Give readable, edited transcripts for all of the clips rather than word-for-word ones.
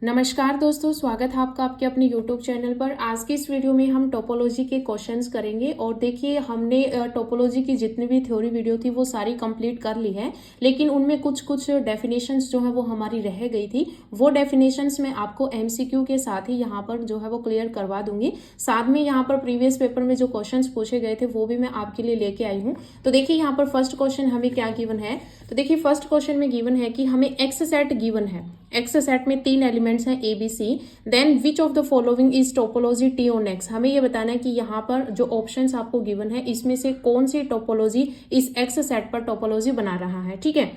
नमस्कार दोस्तों, स्वागत है आपका आपके अपने YouTube चैनल पर। आज की इस वीडियो में हम टोपोलॉजी के क्वेश्चंस करेंगे। और देखिए, हमने टोपोलॉजी की जितनी भी थ्योरी वीडियो थी वो सारी कंप्लीट कर ली है, लेकिन उनमें कुछ कुछ डेफिनेशंस जो है वो हमारी रह गई थी। वो डेफिनेशंस मैं आपको MCQ के साथ ही यहाँ पर जो है वो क्लियर करवा दूंगी। साथ में यहाँ पर प्रीवियस पेपर में जो क्वेश्चन पूछे गए थे वो भी मैं आपके लिए लेके आई हूँ। तो देखिए, यहाँ पर फर्स्ट क्वेश्चन हमें क्या गिवन है। तो देखिए, फर्स्ट क्वेश्चन में गिवन है कि हमें एक्स सेट गिवन है। एक्स सेट में 3 एलिमेंट्स हैं ABC। Then which of the following is topology T on X। हमें ये बताना है कि यहाँ पर जो ऑप्शंस आपको गिवन है इसमें से कौन सी टोपोलॉजी इस एक्स सेट पर टोपोलॉजी बना रहा है। ठीक है,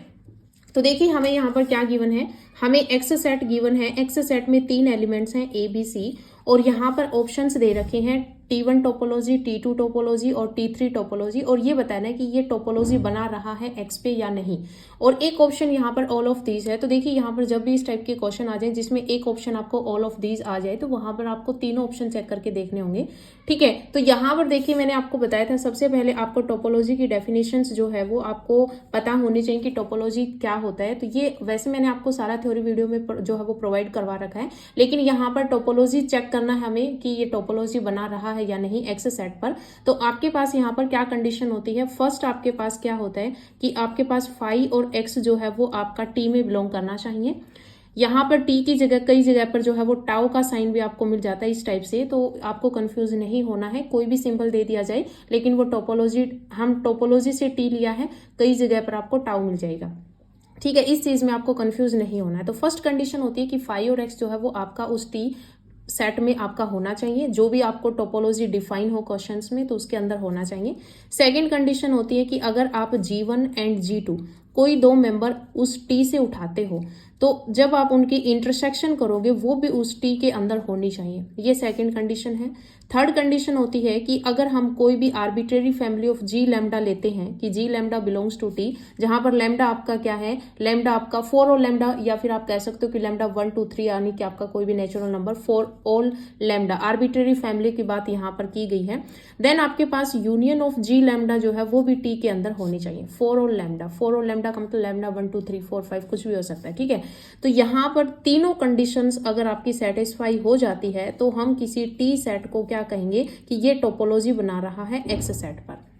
तो देखिए हमें यहाँ पर क्या गिवन है। हमें एक्स सेट गिवन है। एक्स सेट में 3 एलिमेंट्स हैं ABC, और यहाँ पर ऑप्शंस दे रखे हैं T1 टोपोलॉजी, T2 टोपोलॉजी और T3 टोपोलॉजी। और ये बताना है कि ये टोपोलॉजी बना रहा है X पे या नहीं। और एक ऑप्शन यहाँ पर ऑल ऑफ दीज है। तो देखिए, यहाँ पर जब भी इस टाइप के क्वेश्चन आ जाए जिसमें एक ऑप्शन आपको ऑल ऑफ दीज आ जाए तो वहां पर आपको तीनों ऑप्शन चेक करके देखने होंगे। ठीक है, तो यहाँ पर देखिए, मैंने आपको बताया था सबसे पहले आपको टोपोलॉजी की डेफिनेशंस जो है वो आपको पता होनी चाहिए कि टोपोलॉजी क्या होता है। तो ये वैसे मैंने आपको सारा थ्योरी वीडियो में जो है वो प्रोवाइड करवा रखा है, लेकिन यहाँ पर टोपोलॉजी चेक करना है हमें कि ये टोपोलॉजी बना रहा है या नहीं एक्स सेट पर। तो आपके पास यहाँ पर क्या कंडीशन होती है। फर्स्ट आपके पास क्या होता है कि आपके पास फाई और एक्स जो है वो आपका टी में बिलोंग करना चाहिए। यहाँ पर टी की जगह कई जगह पर जो है वो टाउ का साइन भी आपको मिल जाता है इस टाइप से, तो आपको कंफ्यूज नहीं होना है। कोई भी सिंबल दे दिया जाए, लेकिन वो टोपोलॉजी, हम टोपोलॉजी से टी लिया है, कई जगह पर आपको टाउ मिल जाएगा। ठीक है, इस चीज में आपको कंफ्यूज नहीं होना है। तो फर्स्ट कंडीशन होती है कि फाई और एक्स जो है वो आपका उस टी सेट में आपका होना चाहिए। जो भी आपको टोपोलॉजी डिफाइन हो क्वेश्चंस में तो उसके अंदर होना चाहिए। सेकंड कंडीशन होती है कि अगर आप G1 एंड G2 कोई दो मेंबर उस टी से उठाते हो तो जब आप उनकी इंटरसेक्शन करोगे वो भी उस टी के अंदर होनी चाहिए। ये सेकंड कंडीशन है। थर्ड कंडीशन होती है कि अगर हम कोई भी arbitrary family of G lambda लेते हैं कि G lambda belongs to T, जहां पर लैम्डा आपका क्या है, लैम्डा आपका 4 और लैम्डा, या फिर आप कह सकते हो कि लैम्डा 1 2 3, यानी कि आपका कोई भी natural number 4 all lambda, arbitrary family की बात यहाँ पर की गई है। देन आपके पास यूनियन ऑफ G लैम्डा जो है वो भी T के अंदर होनी चाहिए। 4 और लैम्डा, 4 और लैम्डा का मतलब लैम्डा 1 2 3 4 5 कुछ भी हो सकता है। ठीक है, तो यहाँ पर तीनों कंडीशंस अगर आपकी सेटिस्फाई हो जाती है तो हम किसी टी सेट को क्या कहेंगे कि ये टोपोलॉजी बना रहा है एक्स सेट पर।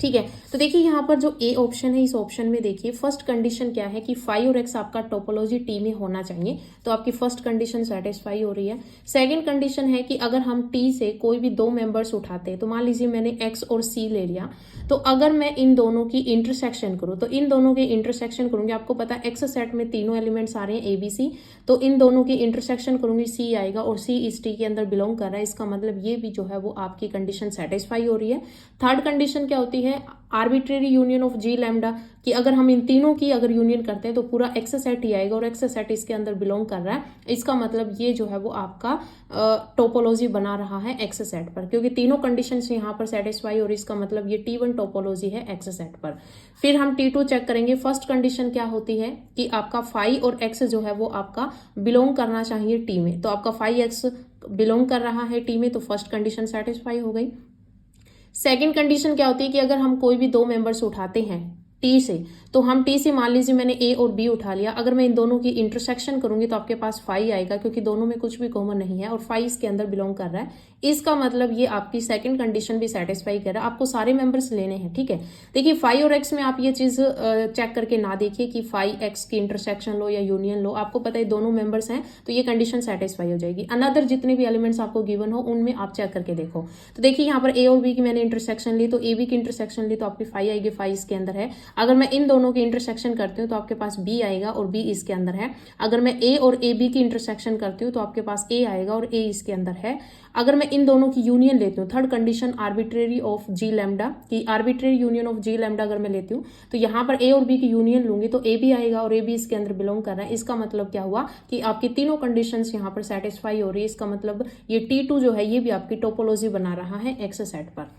ठीक है, तो देखिए यहाँ पर जो ए ऑप्शन है, इस ऑप्शन में देखिए फर्स्ट कंडीशन क्या है कि फाई और एक्स आपका टोपोलॉजी टी में होना चाहिए। तो आपकी फर्स्ट कंडीशन सेटिस्फाई हो रही है। सेकंड कंडीशन है कि अगर हम टी से कोई भी दो मेंबर्स उठाते हैं, तो मान लीजिए मैंने एक्स और सी ले लिया, तो अगर मैं इन दोनों की इंटरसेक्शन करूं, तो इन दोनों की इंटरसेक्शन करूंगी, आपको पता है एक्स सेट में तीनों एलिमेंट्स आ रहे हैं ABC, तो इन दोनों की इंटरसेक्शन करूंगी, सी आएगा और सी इस टी के अंदर बिलोंग कर रहा है। इसका मतलब ये भी जो है वो आपकी कंडीशन सेटिस्फाई हो रही है। थर्ड कंडीशन क्या होती है, arbitrary union of G lambda, कि अगर हम इन तीनों की अगर यूनियन करते हैं तो पूरा एक्स सेट ही आएगा और एक्स सेट इसके अंदर बिलोंग कर रहा है। इसका मतलब ये जो है वो आपका टोपोलॉजी बना रहा है एक्स सेट पर, क्योंकि तीनों कंडीशंस यहाँ पर सेटिस्फाई और इसका मतलब ये T1 टोपोलॉजी है एक्स सेट पर। फिर हम T2 चेक करेंगे। फर्स्ट कंडीशन क्या होती है कि आपका फाई और एक्स जो है वो आपका बिलोंग करना चाहिए टी में। तो आपका फाई एक्स बिलोंग कर रहा है टी में, तो फर्स्ट कंडीशन सेटिस्फाई हो गई। सेकंड कंडीशन क्या होती है कि अगर हम कोई भी दो मेंबर्स उठाते हैं टी से, तो हम टी से मान लीजिए मैंने ए और बी उठा लिया, अगर मैं इन दोनों की इंटरसेक्शन करूंगी तो आपके पास फाई आएगा, क्योंकि दोनों में कुछ भी कॉमन नहीं है और फाई इसके अंदर बिलोंग कर रहा है। इसका मतलब ये आपकी सेकंड कंडीशन भी सेटिस्फाई कर रहा है। आपको सारे मेंबर्स लेने हैं। ठीक है, देखिए फाई और एक्स में आप ये चीज चेक करके ना देखिए कि फाई एक्स की इंटरसेक्शन लो या यूनियन लो, आपको पता है दोनों मेंबर्स हैं तो ये कंडीशन सेटिस्फाई हो जाएगी। अनदर जितने भी एलिमेंट्स आपको गिवन हो उनमें आप चेक करके देखो। तो देखिए यहाँ पर ए और बी की मैंने इंटरसेक्शन ली, तो ए बी की इंटरसेक्शन ली तो आपकी फाई आएगी, फाई इसके अंदर है। अगर मैं इन दोनों की इंटरसेक्शन करती हूँ तो आपके पास बी आएगा और बी इसके अंदर है। अगर मैं ए और ए बी की इंटरसेक्शन करती हूँ तो आपके पास ए आएगा और ए इसके अंदर है। अगर मैं इन दोनों की यूनियन लेती हूँ, third condition arbitrary of G lambda, की arbitrary union of G lambda अगर मैं लेती हूँ तो यहाँ पर ए और बी की यूनियन लूंगी तो ए भी आएगा और ए भी इसके अंदर बिलोंग कर रहा है। इसका मतलब क्या हुआ कि आपकी तीनों कंडीशंस यहाँ पर सेटिस्फाई हो रही है। इसका मतलब ये T2 जो है ये भी आपकी टोपोलॉजी बना रहा है एक्स सेट पर।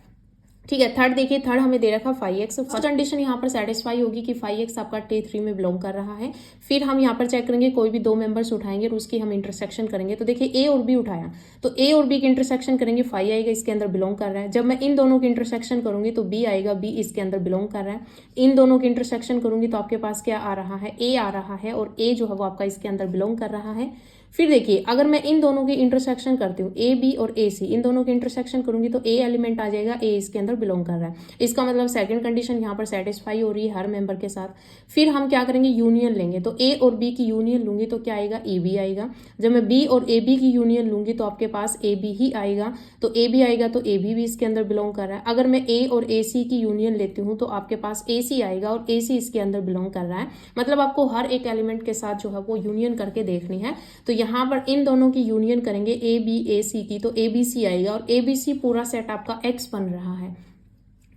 ठीक है, थर्ड देखिए, थर्ड हमें दे रखा फाई एक्स। फर्स्ट कंडीशन यहाँ पर सेटिस्फाई होगी कि फाई एक्स आपका T3 में बिलोंग कर रहा है। फिर हम यहाँ पर चेक करेंगे, कोई भी दो मेंबर्स उठाएंगे और उसकी हम इंटरसेक्शन करेंगे। तो देखिए ए और बी उठाया तो ए और बी की इंटरसेक्शन करेंगे, फाई आएगा, इसके अंदर बिलोंग कर रहा है। जब मैं इन दोनों की इंटरसेक्शन करूंगी तो बी आएगा, बी इसके अंदर बिलोंग कर रहा है। इन दोनों की इंटरसेक्शन करूंगी तो आपके पास क्या आ रहा है, ए आ रहा है और ए जो है वो आपका इसके अंदर बिलोंग कर रहा है। फिर देखिए अगर मैं इन दोनों की इंटरसेक्शन करती हूँ, ए बी और ए सी, इन दोनों की इंटरसेक्शन करूंगी तो ए एलिमेंट आ जाएगा, ए इसके अंदर बिलोंग कर रहा है। इसका मतलब सेकंड कंडीशन यहाँ पर सेटिस्फाई हो रही है हर मेंबर के साथ। फिर हम क्या करेंगे, यूनियन लेंगे, तो ए और बी की यूनियन लूंगी तो क्या आएगा, ए बी आएगा। जब मैं बी और ए बी की यूनियन लूंगी तो आपके पास ए बी ही आएगा, तो ए बी आएगा, तो ए बी भी इसके अंदर बिलोंग कर रहा है। अगर मैं ए और ए सी की यूनियन लेती हूँ तो आपके पास ए सी आएगा और ए सी इसके अंदर बिलोंग कर रहा है। मतलब आपको हर एक एलिमेंट के साथ जो है वो यूनियन करके देखनी है। तो यहाँ पर इन दोनों की यूनियन करेंगे ए बी ए सी की, तो ए बी सी आएगा और ए बी सी पूरा सेट आपका एक्स बन रहा है।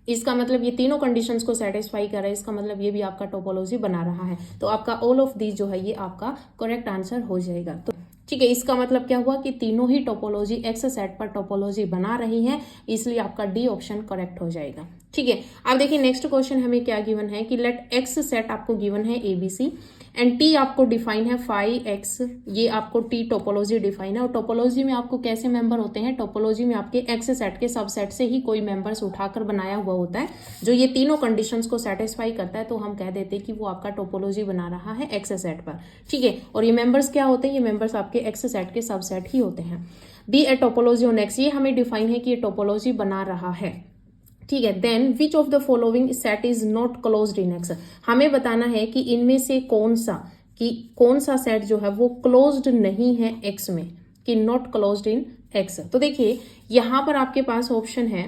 इसका मतलब ये तीनों कंडीशंस को सेटिस्फाई कर रहा है, इसका मतलब ये भी आपका टोपोलॉजी बना रहा है। तो आपका ऑल ऑफ दीज जो है ये आपका करेक्ट आंसर हो जाएगा। तो ठीक है, इसका मतलब क्या हुआ कि तीनों ही टोपोलॉजी एक्स सेट पर टोपोलॉजी बना रही हैं, इसलिए आपका डी ऑप्शन करेक्ट हो जाएगा। ठीक है, अब देखिए नेक्स्ट क्वेश्चन हमें क्या गिवन है कि लेट एक्स सेट आपको गिवन है एबीसी एंड टी आपको डिफाइन है फाइव एक्स, ये आपको टी टोपोलॉजी डिफाइन है। और टोपोलॉजी में आपको कैसे मेंबर होते हैं, टोपोलॉजी में आपके एक्स सेट के सबसेट से ही कोई मेंबर्स उठाकर बनाया हुआ होता है जो ये तीनों कंडीशंस को सेटिस्फाई करता है, तो हम कह देते हैं कि वो आपका टोपोलॉजी बना रहा है एक्स सेट पर। ठीक है, और ये मेंबर्स क्या होते हैं, ये मेंबर्स आपके एक्स सेट के सबसेट ही होते हैं। Be a topology on X, ये हमें डिफाइन है कि ये टोपोलॉजी बना रहा है। ठीक है, then which of the following set is not closed in X, हमें बताना है कि इनमें से कौन सा सेट जो है वो क्लोज्ड नहीं है एक्स में, कि नॉट क्लोज्ड इन एक्स। तो देखिए यहां पर आपके पास ऑप्शन है,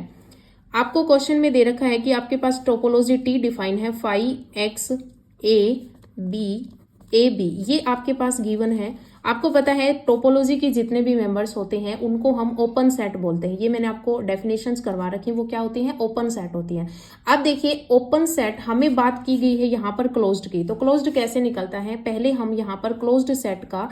आपको क्वेश्चन में दे रखा है कि आपके पास टोपोलॉजी टी डिफाइन है 5x ए बी, ये आपके पास गिवन है। आपको पता है टोपोलॉजी के जितने भी मेंबर्स होते हैं उनको हम ओपन सेट बोलते हैं, ये मैंने आपको डेफिनेशंस करवा रखी है, वो क्या होती हैं, ओपन सेट होती हैं। अब देखिए ओपन सेट हमें बात की गई है यहाँ पर क्लोज्ड की, तो क्लोज्ड कैसे निकलता है, पहले हम यहाँ पर क्लोज्ड सेट का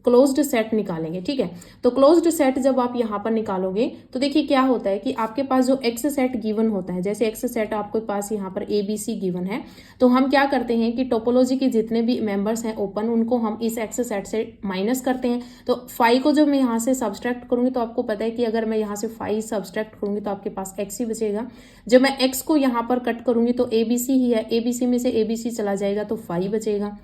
क्लोज्ड सेट निकालेंगे। ठीक है, तो क्लोज्ड सेट जब आप यहाँ पर निकालोगे तो देखिए क्या होता है कि आपके पास जो एक्स सेट गिवन होता है, जैसे एक्स सेट आपके पास यहाँ पर ए बी सी गिवन है, तो हम क्या करते हैं कि टोपोलॉजी के जितने भी मेंबर्स हैं ओपन, उनको हम इस एक्स सेट से माइनस करते हैं। तो 5 को जब मैं यहाँ से सब्सट्रैक्ट करूंगी तो आपको पता है कि अगर मैं यहाँ से 5 सब्सट्रैक्ट करूंगी तो आपके पास एक्स ही बचेगा। जब मैं एक्स को यहाँ पर कट करूंगी तो ए बी सी ही है, ए बी सी में से ए बी सी चला जाएगा तो 5 बचेगा।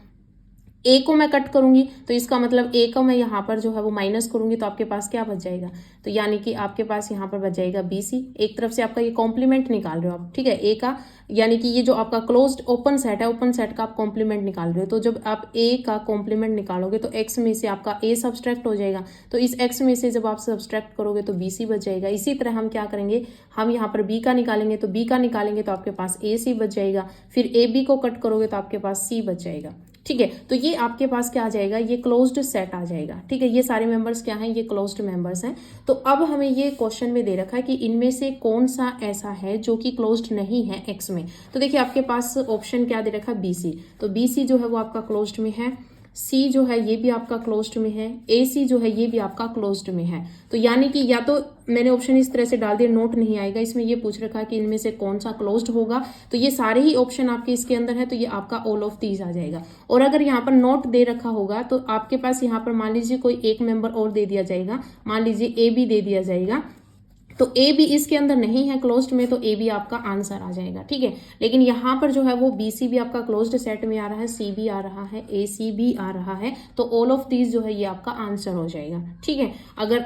ए को मैं कट करूंगी तो इसका मतलब ए का मैं यहाँ पर जो है वो माइनस करूंगी तो आपके पास क्या बच जाएगा, तो यानी कि आपके पास यहाँ पर बच जाएगा बी सी। एक तरफ से आपका ये कॉम्प्लीमेंट निकाल रहे हो आप, ठीक है, ए का, यानी कि ये जो आपका क्लोज्ड ओपन सेट है, ओपन सेट का आप कॉम्प्लीमेंट निकाल रहे हो, तो जब आप ए का कॉम्प्लीमेंट निकालोगे तो एक्स में से आपका ए सब्सट्रैक्ट हो जाएगा, तो इस एक्स में से जब आप सब्सट्रैक्ट करोगे तो बी सी बच जाएगा। इसी तरह हम क्या करेंगे, हम यहाँ पर बी का निकालेंगे, तो बी का निकालेंगे तो आपके पास ए सी बच जाएगा, फिर ए बी को कट करोगे तो आपके पास सी बच जाएगा। ठीक है, तो ये आपके पास क्या आ जाएगा, ये क्लोज्ड सेट आ जाएगा। ठीक है, ये सारे मेंबर्स क्या हैं, ये क्लोज्ड मेंबर्स हैं। तो अब हमें ये क्वेश्चन में दे रखा है कि इनमें से कौन सा ऐसा है जो कि क्लोज्ड नहीं है एक्स में। तो देखिए आपके पास ऑप्शन क्या दे रखा है, बी सी, तो बी सी जो है वो आपका क्लोज्ड में है, सी जो है ये भी आपका क्लोज्ड में है, ए सी जो है ये भी आपका क्लोज्ड में है। तो यानी कि या तो मैंने ऑप्शन इस तरह से डाल दिया, नोट नहीं आएगा, इसमें ये पूछ रखा है कि इनमें से कौन सा क्लोज्ड होगा, तो ये सारे ही ऑप्शन आपके इसके अंदर है, तो ये आपका ऑल ऑफ दीज आ जाएगा। और अगर यहाँ पर नोट दे रखा होगा तो आपके पास यहाँ पर मान लीजिए कोई एक मेंबर और दे दिया जाएगा, मान लीजिए ए बी दे दिया जाएगा, तो ए बी इसके अंदर नहीं है क्लोज्ड में, तो ए बी आपका आंसर आ जाएगा। ठीक है, लेकिन यहाँ पर जो है वो बी सी भी आपका क्लोज्ड सेट में आ रहा है, सी भी आ रहा है, ए सी भी आ रहा है, तो ऑल ऑफ दीज जो है ये आपका आंसर हो जाएगा। ठीक है, अगर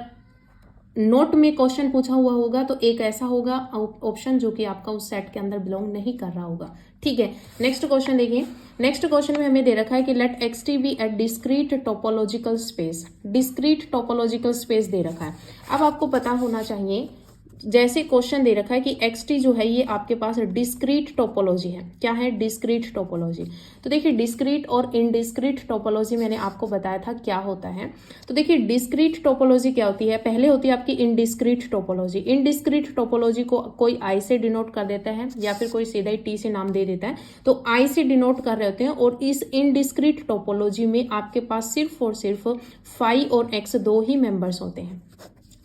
नोट में क्वेश्चन पूछा हुआ होगा तो एक ऐसा होगा ऑप्शन जो कि आपका उस सेट के अंदर बिलोंग नहीं कर रहा होगा। ठीक है, नेक्स्ट क्वेश्चन देखिए। नेक्स्ट क्वेश्चन में हमें दे रखा है कि let x T be at discrete topological space, discrete topological space दे रखा है। अब आपको पता होना चाहिए, जैसे क्वेश्चन दे रखा है कि एक्स टी जो है ये आपके पास डिस्क्रीट टोपोलॉजी है। क्या है, डिस्क्रीट टोपोलॉजी। तो देखिए डिस्क्रीट और इनडिस्क्रीट टोपोलॉजी मैंने आपको बताया था क्या होता है। तो देखिए डिस्क्रीट टोपोलॉजी क्या होती है, पहले होती है आपकी इनडिस्क्रीट टोपोलॉजी। इनडिस्क्रीट टोपोलॉजी को कोई आई से डिनोट कर देता है या फिर कोई सीधा ही टी से नाम दे देता है, तो आई से डिनोट कर रहे होते हैं। और इस इनडिस्क्रीट टोपोलॉजी में आपके पास सिर्फ और सिर्फ 5 और एक्स दो ही मेंबर्स होते हैं।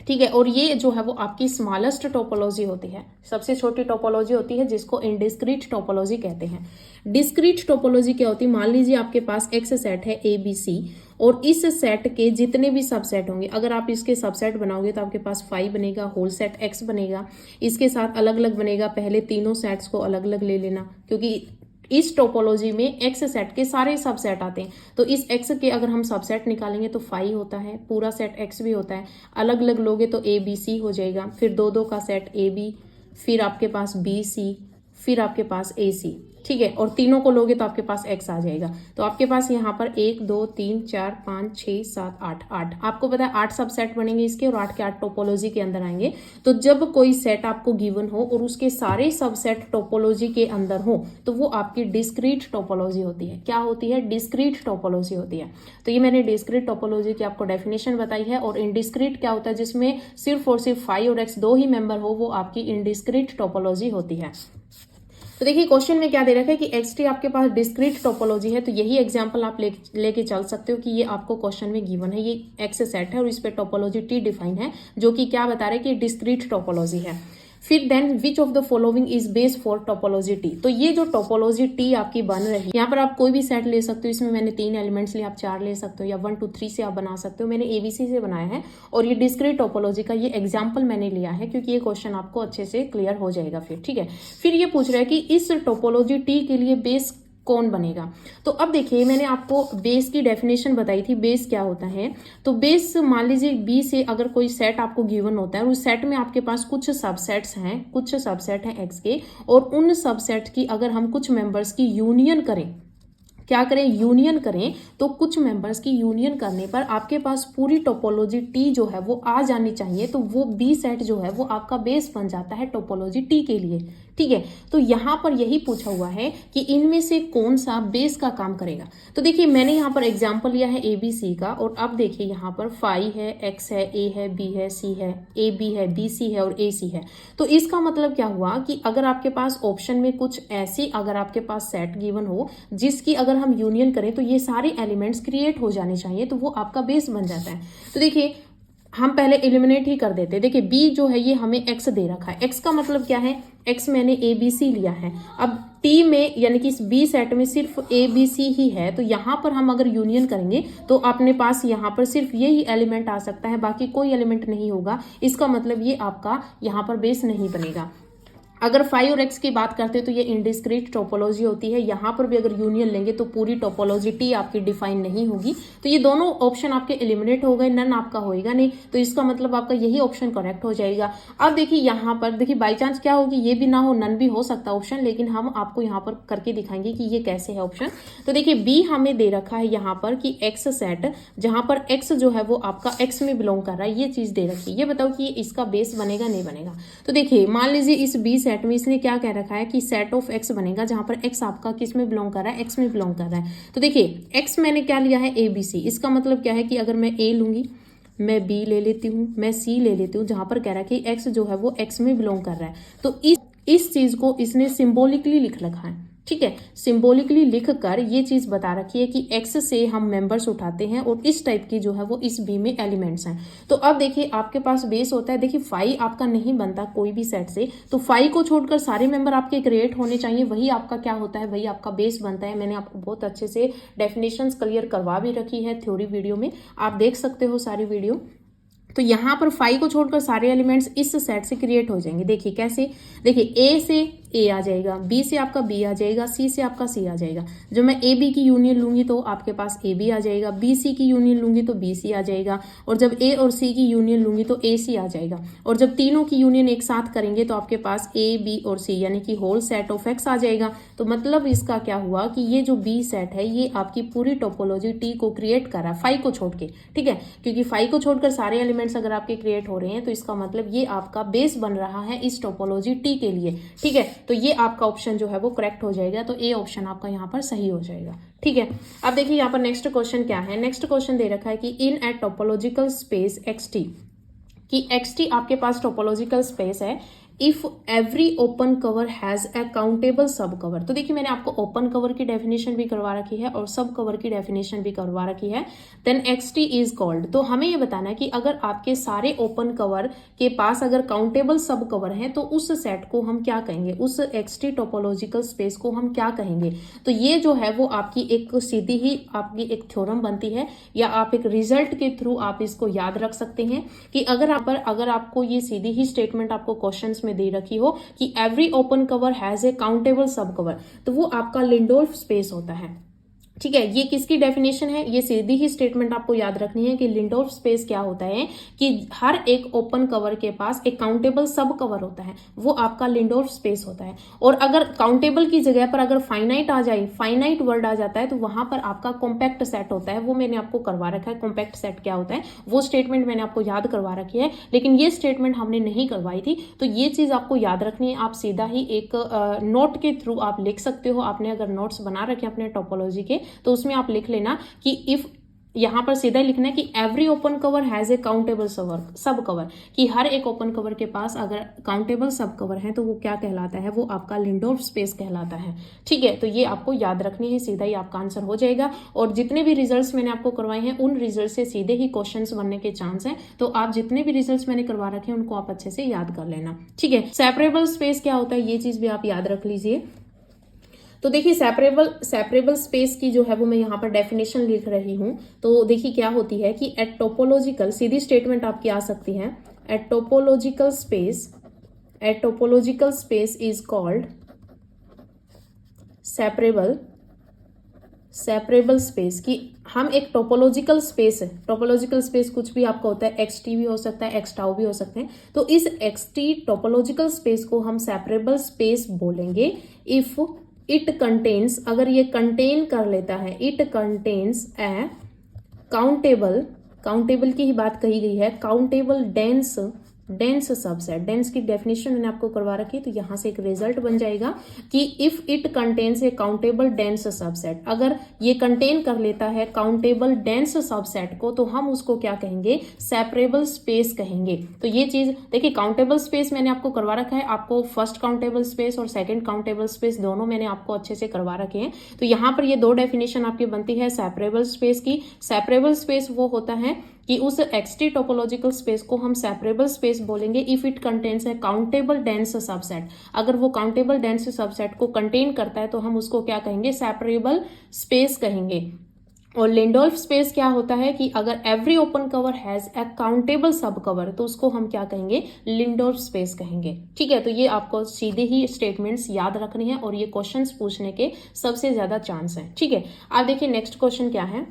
ठीक है, और ये जो है वो आपकी स्मॉलेस्ट टोपोलॉजी होती है, सबसे छोटी टोपोलॉजी होती है, जिसको इनडिस्क्रीट टोपोलॉजी कहते हैं। डिस्क्रीट टोपोलॉजी क्या होती है, मान लीजिए आपके पास एक्स सेट है ए बी सी, और इस सेट के जितने भी सबसेट होंगे, अगर आप इसके सबसेट बनाओगे तो आपके पास 5 बनेगा, होल सेट एक्स बनेगा। इसके साथ अलग अलग बनेगा, पहले तीनों सेट्स को अलग अलग ले लेना, क्योंकि इस टोपोलॉजी में एक्स सेट के सारे सबसेट आते हैं। तो इस एक्स के अगर हम सबसेट निकालेंगे तो फाइव होता है, पूरा सेट एक्स भी होता है। अलग अलग लोगे तो ए बी सी हो जाएगा, फिर दो दो का सेट ए बी, फिर आपके पास बी सी, फिर आपके पास ए सी, ठीक है। और तीनों को लोगे तो आपके पास एक्स आ जाएगा। तो आपके पास यहाँ पर 1 2 3 4 5 6 7 8 8 आपको पता है 8 सबसेट बनेंगे इसके, और 8 के 8 टोपोलॉजी के अंदर आएंगे। तो जब कोई सेट आपको गिवन हो और उसके सारे सबसेट टोपोलॉजी के अंदर हो तो वो आपकी डिस्क्रीट टोपोलॉजी होती है। क्या होती है? डिस्क्रीट टोपोलॉजी होती है। तो ये मैंने डिस्क्रीट टोपोलॉजी की आपको डेफिनेशन बताई है। और इनडिस्क्रीट क्या होता है? जिसमें सिर्फ और सिर्फ फाई और एक्स दो ही मेंबर हो, वो आपकी इनडिस्क्रीट टोपोलॉजी होती है। तो देखिए क्वेश्चन में क्या दे रखा है कि एक्स टी आपके पास डिस्क्रीट टोपोलॉजी है। तो यही एग्जांपल आप लेके चल सकते हो कि ये आपको क्वेश्चन में गिवन है, ये एक्स सेट है और इस पे टोपोलॉजी टी डिफाइन है, जो कि क्या बता रहे हैं कि डिस्क्रीट टोपोलॉजी है। फिर then which of the following is base for topology T. तो ये जो टोपोलॉजी टी आपकी बन रही है, यहाँ पर आप कोई भी सेट ले सकते हो। इसमें मैंने 3 एलिमेंट्स लिए, आप 4 ले सकते हो, या 1 2 3 से आप बना सकते हो। मैंने एबीसी से बनाया है और ये डिस्क्रीट टोपोलॉजी का ये एग्जाम्पल मैंने लिया है, क्योंकि ये क्वेश्चन आपको अच्छे से क्लियर हो जाएगा फिर, ठीक है। फिर ये पूछ रहा है कि इस टोपोलॉजी टी के लिए बेस कौन बनेगा। तो अब देखिए मैंने आपको बेस की डेफिनेशन बताई थी, बेस क्या होता है। तो बेस मान लीजिए बी से अगर कोई सेट आपको गिवन होता है, उस सेट में आपके पास कुछ सबसेट्स हैं, कुछ सबसेट हैं एक्स के, और उन सबसेट की अगर हम कुछ मेंबर्स की यूनियन करें, क्या करें? यूनियन करें, तो कुछ मेंबर्स की यूनियन करने पर आपके पास पूरी टोपोलॉजी टी जो है वो आ जानी चाहिए। तो वो बी सेट जो है वो आपका बेस बन जाता है टोपोलॉजी टी के लिए, ठीक है। तो यहाँ पर यही पूछा हुआ है कि इनमें से कौन सा बेस का काम करेगा। तो देखिए मैंने यहाँ पर एग्जाम्पल लिया है ए बी सी का, और अब देखिए यहाँ पर फाई है, एक्स है, ए है, बी है, सी है, ए बी है, बी सी है और ए सी है। तो इसका मतलब क्या हुआ कि अगर आपके पास ऑप्शन में कुछ ऐसी अगर आपके पास सेट गिवन हो जिसकी अगर हम यूनियन करें तो ये सारे एलिमेंट्स क्रिएट हो जाने चाहिए, तो वो आपका बेस बन जाता है। तो देखिए हम पहले एलिमिनेट ही कर देते हैं। देखिए बी जो है ये हमें एक्स दे रखा है, एक्स का मतलब क्या है? एक्स मैंने ए बी सी लिया है। अब टी में यानी कि इस बी सेट में सिर्फ ए बी सी ही है, तो यहाँ पर हम अगर यूनियन करेंगे तो अपने पास यहाँ पर सिर्फ यही एलिमेंट आ सकता है, बाकी कोई एलिमेंट नहीं होगा। इसका मतलब ये आपका यहाँ पर बेस नहीं बनेगा। अगर फाई और एक्स की बात करते हैं तो ये इनडिस्क्रीट टोपोलॉजी होती है। यहाँ पर भी अगर यूनियन लेंगे तो पूरी टोपोलॉजी टी आपकी डिफाइन नहीं होगी। तो ये दोनों ऑप्शन आपके एलिमिनेट हो गए, नन आपका होएगा नहीं। तो इसका मतलब आपका यही ऑप्शन करेक्ट हो जाएगा। अब देखिए यहाँ पर देखिए बाई चांस क्या होगी, ये भी ना हो, नन भी हो सकता है ऑप्शन, लेकिन हम आपको यहाँ पर करके दिखाएंगे कि ये कैसे है ऑप्शन। तो देखिए बी हमें दे रखा है यहाँ पर कि एक्स सेट, जहाँ पर एक्स जो है वो आपका एक्स में बिलोंग कर रहा है, ये चीज दे रखी है। ये बताओ कि इसका बेस बनेगा नहीं बनेगा। तो देखिए मान लीजिए इस बी सेट में इसने क्या कह रखा है कि सेट ऑफ एक्स बनेगा, जहां पर एक्स आपका किस में बिलोंग कर रहा है? एक्स में बिलोंग कर रहा है। तो देखिए एक्स मैंने क्या लिया है? A B C. इसका मतलब क्या है कि अगर मैं ए लूंगी, मैं बी ले लेती हूँ, मैं सी ले लेती हूँ, जहां पर कह रहा है कि एक्स जो है वो एक्स में बिलोंग कर रहा है। तो इस चीज को इसने सिंबॉलिकली लिख रखा है, ठीक है। सिंबॉलिकली लिख कर ये चीज बता रखी है कि एक्स से हम मेंबर्स उठाते हैं और इस टाइप की जो है वो इस बी में एलिमेंट्स हैं। तो अब देखिए आपके पास बेस होता है। देखिए फाई आपका नहीं बनता कोई भी सेट से, तो फाई को छोड़कर सारे मेंबर आपके क्रिएट होने चाहिए, वही आपका क्या होता है? वही आपका बेस बनता है। मैंने आपको बहुत अच्छे से डेफिनेशंस क्लियर करवा भी रखी है थ्योरी वीडियो में, आप देख सकते हो सारी वीडियो। तो यहाँ पर फाई को छोड़कर सारे एलिमेंट्स इस सेट से क्रिएट हो जाएंगे। देखिए कैसे? देखिए ए से ए आ जाएगा, बी से आपका बी आ जाएगा, सी से आपका सी आ जाएगा। जो मैं ए बी की यूनियन लूंगी तो आपके पास ए बी आ जाएगा, बी सी की यूनियन लूंगी तो बी सी आ जाएगा, और जब ए और सी की यूनियन लूंगी तो ए सी आ जाएगा। और जब तीनों की यूनियन एक साथ करेंगे तो आपके पास ए बी और सी यानी कि होल सेट ऑफ एक्स आ जाएगा। तो मतलब इसका क्या हुआ कि ये जो बी सेट है ये आपकी पूरी टोपोलॉजी टी को क्रिएट कर रहा है, फाई को छोड़ के, ठीक है। क्योंकि फाई को छोड़कर सारे एलिमेंट्स अगर आपके क्रिएट हो रहे हैं तो इसका मतलब ये आपका बेस बन रहा है इस टोपोलॉजी टी के लिए, ठीक है। तो ये आपका ऑप्शन जो है वो करेक्ट हो जाएगा। तो ए ऑप्शन आपका यहाँ पर सही हो जाएगा, ठीक है। अब देखिए यहाँ पर नेक्स्ट क्वेश्चन क्या है। नेक्स्ट क्वेश्चन दे रखा है कि इन ए टोपोलॉजिकल स्पेस एक्सटी, कि एक्सटी आपके पास टोपोलॉजिकल स्पेस है if every open cover has a countable सब कवर। तो देखिए मैंने आपको ओपन कवर की डेफिनेशन भी करवा रखी है और सब कवर की डेफिनेशन भी करवा रखी है। देन एक्सटी इज कॉल्ड, तो हमें ये बताना है कि अगर आपके सारे ओपन कवर के पास अगर काउंटेबल सब कवर है तो उस सेट को हम क्या कहेंगे, उस एक्सटी टोपोलॉजिकल स्पेस को हम क्या कहेंगे। तो ये जो है वो आपकी एक सीधी ही आपकी एक थ्योरम बनती है, या आप एक रिजल्ट के थ्रू आप इसको याद रख सकते हैं कि अगर आपको ये सीधी ही स्टेटमेंट आपको क्वेश्चंस में दे रखी हो कि every open cover has a countable सब कवर, तो वो आपका लिंडोल्फ स्पेस होता है। ठीक है, ये किसकी डेफिनेशन है, ये सीधी ही स्टेटमेंट आपको याद रखनी है कि लिंडोल्फ स्पेस क्या होता है कि हर एक ओपन कवर के पास एक काउंटेबल सब कवर होता है, वो आपका लिंडोल्फ स्पेस होता है। और अगर काउंटेबल की जगह पर अगर फाइनाइट आ जाए, फाइनाइट वर्ड आ जाता है, तो वहां पर आपका कॉम्पैक्ट सेट होता है। वो मैंने आपको करवा रखा है, कॉम्पैक्ट सेट क्या होता है वो स्टेटमेंट मैंने आपको याद करवा रखी है, लेकिन ये स्टेटमेंट हमने नहीं करवाई थी, तो ये चीज आपको याद रखनी है। आप सीधा ही एक नोट के थ्रू आप लिख सकते हो। आपने अगर नोट्स बना रखे अपने टोपोलॉजी के तो उसमें आप लिख लेना कि इफ, यहां पर सीधा लिखना है कि every open cover has a countable सब कवर, कि हर एक ओपन कवर के पास अगर काउंटेबल सब कवर है तो वो क्या कहलाता है, वो आपका लिंडोल्फ स्पेस कहलाता है। ठीक है, तो ये आपको याद रखनी है, सीधा ही आपका आंसर हो जाएगा। और जितने भी रिजल्ट्स मैंने आपको करवाए हैं उन रिजल्ट से सीधे ही क्वेश्चंस बनने के चांस है, तो आप जितने भी रिजल्ट्स मैंने करवा रखे हैं उनको आप अच्छे से याद कर लेना। ठीक है, सेपरेबल स्पेस क्या होता है ये चीज भी आप याद रख लीजिए। तो देखिए सेपरेबल स्पेस की जो है वो मैं यहाँ पर डेफिनेशन लिख रही हूं। तो देखिए क्या होती है कि एट टोपोलॉजिकल, सीधी स्टेटमेंट आपकी आ सकती है, a topological space is called separable space, कि हम एक टोपोलॉजिकल स्पेस है, टोपोलॉजिकल स्पेस कुछ भी आपका होता है, एक्स टी भी हो सकता है, एक्स टाउ भी हो सकते हैं, तो इस एक्स टी टोपोलॉजिकल स्पेस को हम सेपरेबल स्पेस बोलेंगे इफ इट कंटेन्स, अगर ये कंटेन कर लेता है, इट कंटेन्स ए काउंटेबल की ही बात कही गई है, काउंटेबल डेंस सबसेट। डेंस की डेफिनेशन मैंने आपको करवा रखी है, तो यहां से एक रिजल्ट बन जाएगा कि if it contains A countable dense subset, अगर ये कंटेन कर लेता है काउंटेबल डेंस सबसेट को, तो हम उसको क्या कहेंगे, सेपरेबल स्पेस कहेंगे। तो ये चीज देखिए, काउंटेबल स्पेस मैंने आपको करवा रखा है, आपको फर्स्ट काउंटेबल स्पेस और सेकंड काउंटेबल स्पेस दोनों मैंने आपको अच्छे से करवा रखे हैं। तो यहां पर ये दो डेफिनेशन आपकी बनती है सेपरेबल स्पेस की। सेपरेबल स्पेस वो होता है कि उस एक्सटी टोपोलॉजिकल स्पेस को हम सेपरेबल स्पेस बोलेंगे इफ इट कंटेन्स है काउंटेबल डेंस सबसेट। अगर वो काउंटेबल डेंस सबसेट को कंटेन करता है तो हम उसको क्या कहेंगे, सेपरेबल स्पेस कहेंगे। और लिंडोल्फ स्पेस क्या होता है कि अगर every open cover has a countable सब कवर, तो उसको हम क्या कहेंगे, लिंडोल्फ स्पेस कहेंगे। ठीक है, तो ये आपको सीधे ही स्टेटमेंट्स याद रखनी है और ये क्वेश्चंस पूछने के सबसे ज्यादा चांस है। ठीक है, आप देखिए नेक्स्ट क्वेश्चन क्या है।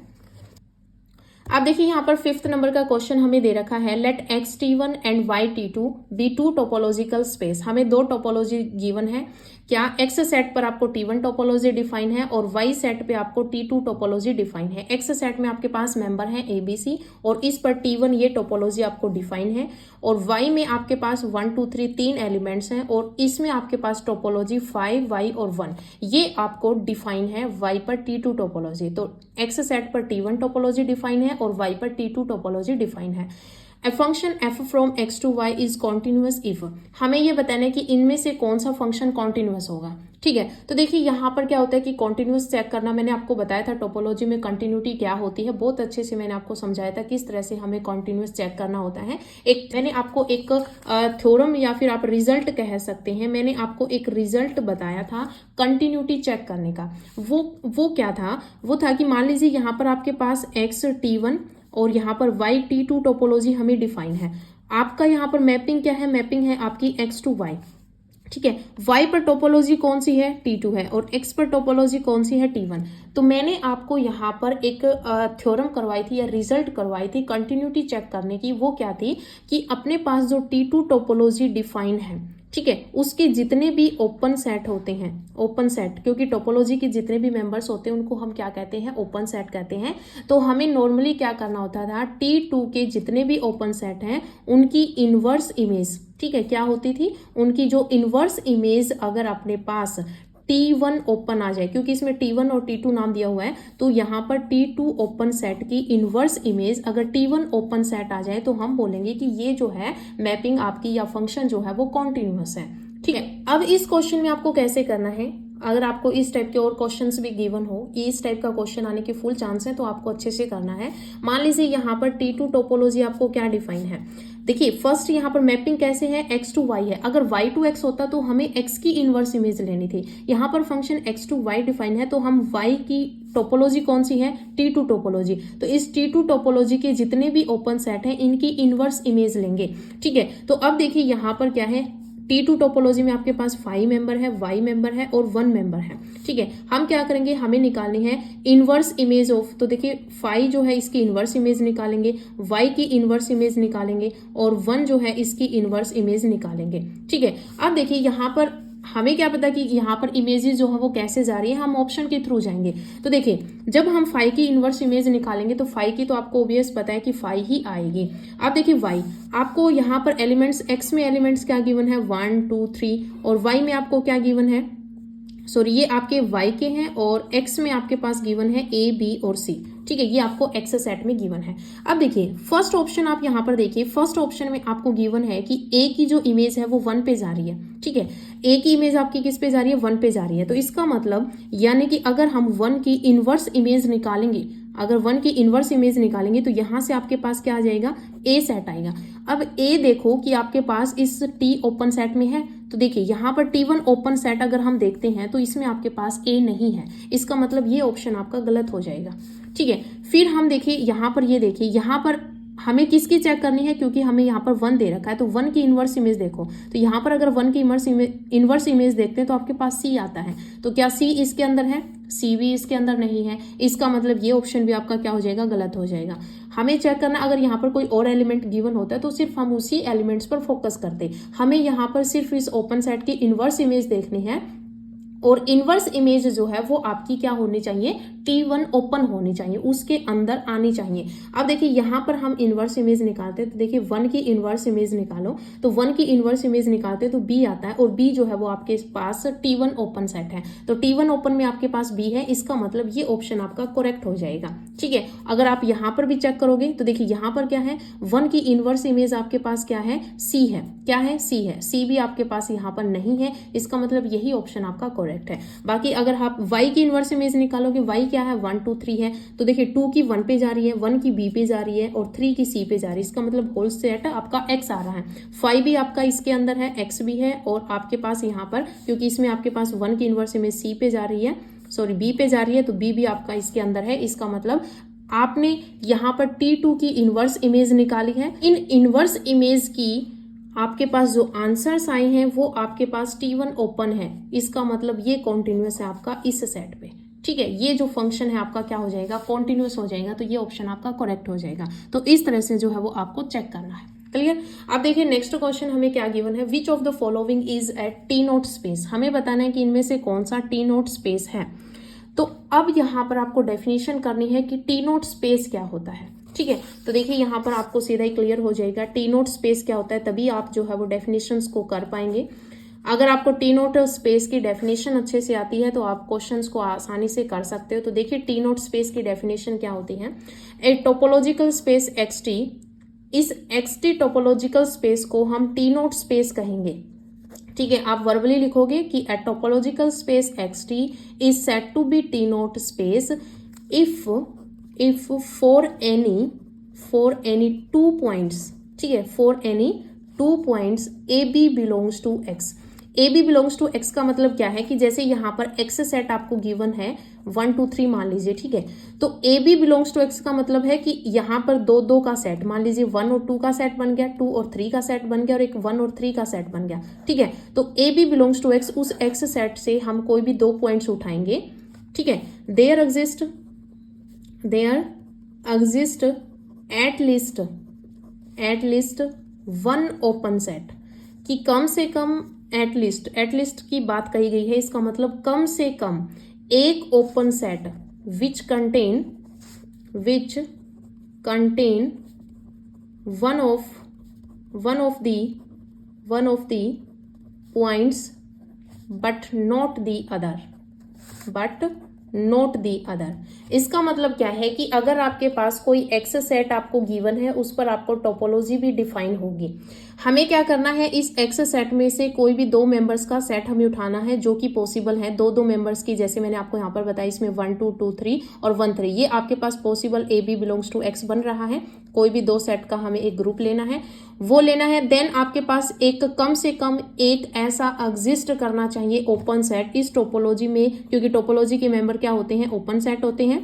आप देखिए यहाँ पर 5th नंबर का क्वेश्चन हमें दे रखा है, let X T one and Y T two be two topological space. हमें दो टोपोलॉजी गिवन है, क्या एक्स सेट पर आपको टी1 टोपोलॉजी डिफाइन है और वाई सेट पे आपको टी2 टोपोलॉजी डिफाइन है। एक्स सेट में आपके पास मेंबर है एबीसी और इस पर टी1 ये टोपोलॉजी आपको डिफाइन है, और वाई में आपके पास 1 2 3 3 एलिमेंट्स हैं और इसमें आपके पास टोपोलॉजी 5 वाई और 1 ये आपको डिफाइन है वाई पर टी2 टोपोलॉजी। तो एक्स सेट पर टी1 टोपोलॉजी डिफाइन है और वाई पर टी2 टोपोलॉजी डिफाइन है। A function F from X to Y is continuous if, हमें ये बताना है कि इनमें से कौन सा फंक्शन कॉन्टिन्यूअस होगा। ठीक है, तो देखिए यहाँ पर क्या होता है कि कॉन्टिन्यूअस चेक करना, मैंने आपको बताया था टोपोलॉजी में कंटिन्यूटी क्या होती है, बहुत अच्छे से मैंने आपको समझाया था किस तरह से हमें कॉन्टिन्यूअस चेक करना होता है। मैंने आपको एक थ्योरम या फिर आप रिजल्ट कह सकते हैं, मैंने आपको एक रिजल्ट बताया था कंटिन्यूटी चेक करने का। वो क्या था, वो था कि मान लीजिए यहाँ पर आपके पास एक्स टी1 और यहाँ पर वाई टी2 टोपोलॉजी हमें डिफाइन है। आपका यहाँ पर मैपिंग क्या है, मैपिंग है आपकी एक्स टू वाई। ठीक है, y पर टोपोलॉजी कौन सी है, t2 है, और x पर टोपोलॉजी कौन सी है, t1। तो मैंने आपको यहाँ पर एक थ्योरम करवाई थी या रिजल्ट करवाई थी कंटिन्यूटी चेक करने की। वो क्या थी कि अपने पास जो t2 टोपोलॉजी डिफाइन है, ठीक है, उसके जितने भी ओपन सेट होते हैं, ओपन सेट, क्योंकि टोपोलॉजी के जितने भी मेंबर्स होते हैं उनको हम क्या कहते हैं, ओपन सेट कहते हैं। तो हमें नॉर्मली क्या करना होता था, T2 के जितने भी ओपन सेट हैं उनकी इनवर्स इमेज, ठीक है, क्या होती थी, उनकी जो इनवर्स इमेज अगर अपने पास T1 ओपन आ जाए, क्योंकि इसमें T1 और T2 नाम दिया हुआ है, तो यहाँ पर T2 ओपन सेट की इनवर्स इमेज अगर T1 ओपन सेट आ जाए तो हम बोलेंगे कि ये जो है मैपिंग आपकी या फंक्शन जो है वो कॉन्टिन्यूअस है। ठीक है, अब इस क्वेश्चन में आपको कैसे करना है, अगर आपको इस टाइप के और क्वेश्चंस भी गिवन हो, इस टाइप का क्वेश्चन आने के फुल चांस है, तो आपको अच्छे से करना है। मान लीजिए यहाँ पर T2 टोपोलॉजी आपको क्या डिफाइन है, देखिए फर्स्ट यहाँ पर मैपिंग कैसे है, x टू y है। अगर y टू x होता तो हमें x की इनवर्स इमेज लेनी थी। यहाँ पर function x to y define है, तो हम y की टोपोलॉजी कौन सी है, T2 टोपोलॉजी। तो इस T2 टोपोलॉजी के जितने भी ओपन सेट हैं इनकी इनवर्स इमेज लेंगे। ठीक है, तो अब देखिए यहाँ पर क्या है, T2 टोपोलॉजी में आपके पास 5 मेंबर है, Y मेंबर है और 1 मेंबर है। ठीक है, हम क्या करेंगे, हमें निकालनी है इनवर्स इमेज ऑफ, तो देखिए 5 जो है इसकी इनवर्स इमेज निकालेंगे, Y की इनवर्स इमेज निकालेंगे और 1 जो है इसकी इनवर्स इमेज निकालेंगे। ठीक है, अब देखिए यहाँ पर हमें क्या पता कि यहाँ पर इमेजेस जो है वो कैसे जा रही है, हम ऑप्शन के थ्रू जाएंगे। तो देखिए जब हम 5 की इनवर्स इमेज निकालेंगे तो 5 की तो आपको ओबियस पता है कि 5 ही आएगी। अब देखिए y, आपको यहाँ पर एलिमेंट्स, x में एलिमेंट्स क्या गिवन है 1 2 3 और y में आपको क्या गिवन है, सॉरी ये आपके y के हैं और x में आपके पास गिवन है a b और c। ठीक है, ये आपको x सेट में गिवन है। अब देखिए फर्स्ट ऑप्शन आप यहाँ पर देखिए, फर्स्ट ऑप्शन में आपको गिवन है कि a की जो इमेज है वो 1 पे जा रही है। ठीक है, a की इमेज आपकी किस पे जा रही है, 1 पे जा रही है। तो इसका मतलब यानी कि अगर हम 1 की इनवर्स इमेज निकालेंगे, अगर 1 की इनवर्स इमेज निकालेंगे तो यहाँ से आपके पास क्या आ जाएगा, a सेट आएगा। अब a देखो कि आपके पास इस t ओपन सेट में है, तो देखिए यहाँ पर T1 ओपन सेट अगर हम देखते हैं तो इसमें आपके पास a नहीं है, इसका मतलब ये ऑप्शन आपका गलत हो जाएगा। ठीक है, फिर हम देखिए यहाँ पर, ये देखिए यहाँ पर हमें किसकी चेक करनी है, क्योंकि हमें यहाँ पर 1 दे रखा है तो 1 की इनवर्स इमेज देखो, तो यहाँ पर अगर 1 की इनवर्स इमेज देखते हैं तो आपके पास c आता है। तो क्या c इसके अंदर है, c भी इसके अंदर नहीं है, इसका मतलब ये ऑप्शन भी आपका क्या हो जाएगा, गलत हो जाएगा। हमें चेक करना, अगर यहाँ पर कोई और एलिमेंट गिवन होता है तो सिर्फ हम उसी एलिमेंट्स पर फोकस करते, हमें यहाँ पर सिर्फ इस ओपन सेट की इनवर्स इमेज देखनी है और इनवर्स इमेज जो है वो आपकी क्या होनी चाहिए, T1 ओपन होनी चाहिए, उसके अंदर आनी चाहिए। अब देखिए यहाँ पर हम इनवर्स इमेज निकालते हैं तो देखिए 1 की इनवर्स इमेज निकालो, तो 1 की इनवर्स इमेज निकालते हैं तो B आता है और B जो है वो आपके पास T1 ओपन सेट है, तो T1 ओपन में आपके पास B है, इसका मतलब ये ऑप्शन आपका करेक्ट हो जाएगा। ठीक है, अगर आप यहाँ पर भी चेक करोगे तो देखिए यहाँ पर क्या है, 1 की इनवर्स इमेज आपके पास क्या है, C है, क्या है, C है, C भी आपके पास यहाँ पर नहीं है, इसका मतलब यही ऑप्शन आपका करेक्ट है। बाकी अगर आप y की इनवर्स इमेज निकालोगे, y क्या है 1 2 3 है, तो देखिए 2 की 1 पे जा रही है, 1 की b पे जा रही है और 3 की c पे जा रही है, इसका मतलब होल सेट आपका x आ रहा है। 5 भी आपका इसके अंदर है, x भी है और आपके पास यहाँ पर क्योंकि इसमें आपके पास 1 की इनवर्स इमेज c पे जा रही है, सॉरी b पे जा रही है, तो b भी आपका इसके अंदर है, इसका मतलब आपने यहाँ पर T2 की इनवर्स इमेज निकाली है। इन इनवर्स इमेज की आपके पास जो आंसर्स आए हैं वो आपके पास T1 ओपन है, इसका मतलब ये कॉन्टिन्यूस है आपका इस सेट पे। ठीक है, ये जो फंक्शन है आपका क्या हो जाएगा, कॉन्टिन्यूस हो जाएगा, तो ये ऑप्शन आपका करेक्ट हो जाएगा। तो इस तरह से जो है वो आपको चेक करना है। क्लियर। अब देखिए नेक्स्ट क्वेश्चन हमें क्या गिवन है, विच of the following is at T naught space, हमें बताना है कि इनमें से कौन सा टी नोट स्पेस है। तो अब यहाँ पर आपको डेफिनेशन करनी है कि टी नोट स्पेस क्या होता है। ठीक है, तो देखिए यहाँ पर आपको सीधा ही क्लियर हो जाएगा टी नोट स्पेस क्या होता है, तभी आप जो है वो डेफिनेशंस को कर पाएंगे। अगर आपको टी नोट स्पेस की डेफिनेशन अच्छे से आती है तो आप क्वेश्चंस को आसानी से कर सकते हो। तो देखिए टी नोट स्पेस की डेफिनेशन क्या होती है, ए टोपोलॉजिकल स्पेस XT, इस XT टोपोलॉजिकल स्पेस को हम टी नोट स्पेस कहेंगे। ठीक है, आप वर्बली लिखोगे कि a topological space XT is said to be T naught space if for any 2 points, ठीक है, for any 2 points AB belongs to X। AB belongs to X का मतलब क्या है कि जैसे यहाँ पर X सेट आपको गिवन है 1 2 3 मान लीजिए, ठीक है, तो AB belongs to X का मतलब है कि यहाँ पर 2 2 का सेट, मान लीजिए 1 और 2 का सेट बन गया, 2 और 3 का सेट बन गया और एक 1 और 3 का सेट बन गया। ठीक है, तो AB belongs to X, उस X सेट से हम कोई भी 2 पॉइंट्स उठाएंगे। ठीक है, there exist at least one open set, कि कम से कम at least की बात कही गई है, इसका मतलब कम से कम एक open set which contain one of the points but not the other। इसका मतलब क्या है कि अगर आपके पास कोई एक्स सेट आपको गिवन है, उस पर आपको टोपोलॉजी भी डिफाइन होगी। हमें क्या करना है, इस एक्स सेट में से कोई भी 2 मेंबर्स का सेट हमें उठाना है जो कि पॉसिबल है, 2 मेंबर्स की, जैसे मैंने आपको यहाँ पर बताया, इसमें 1 2 2 3 और 1 3, ये आपके पास possible AB belongs to X बन रहा है। कोई भी 2 सेट का हमें एक ग्रुप लेना है, वो लेना है। देन आपके पास एक कम से कम एक ऐसा एग्जिस्ट करना चाहिए ओपन सेट इस टोपोलॉजी में, क्योंकि टोपोलॉजी के मेंबर क्या होते हैं, ओपन सेट होते हैं।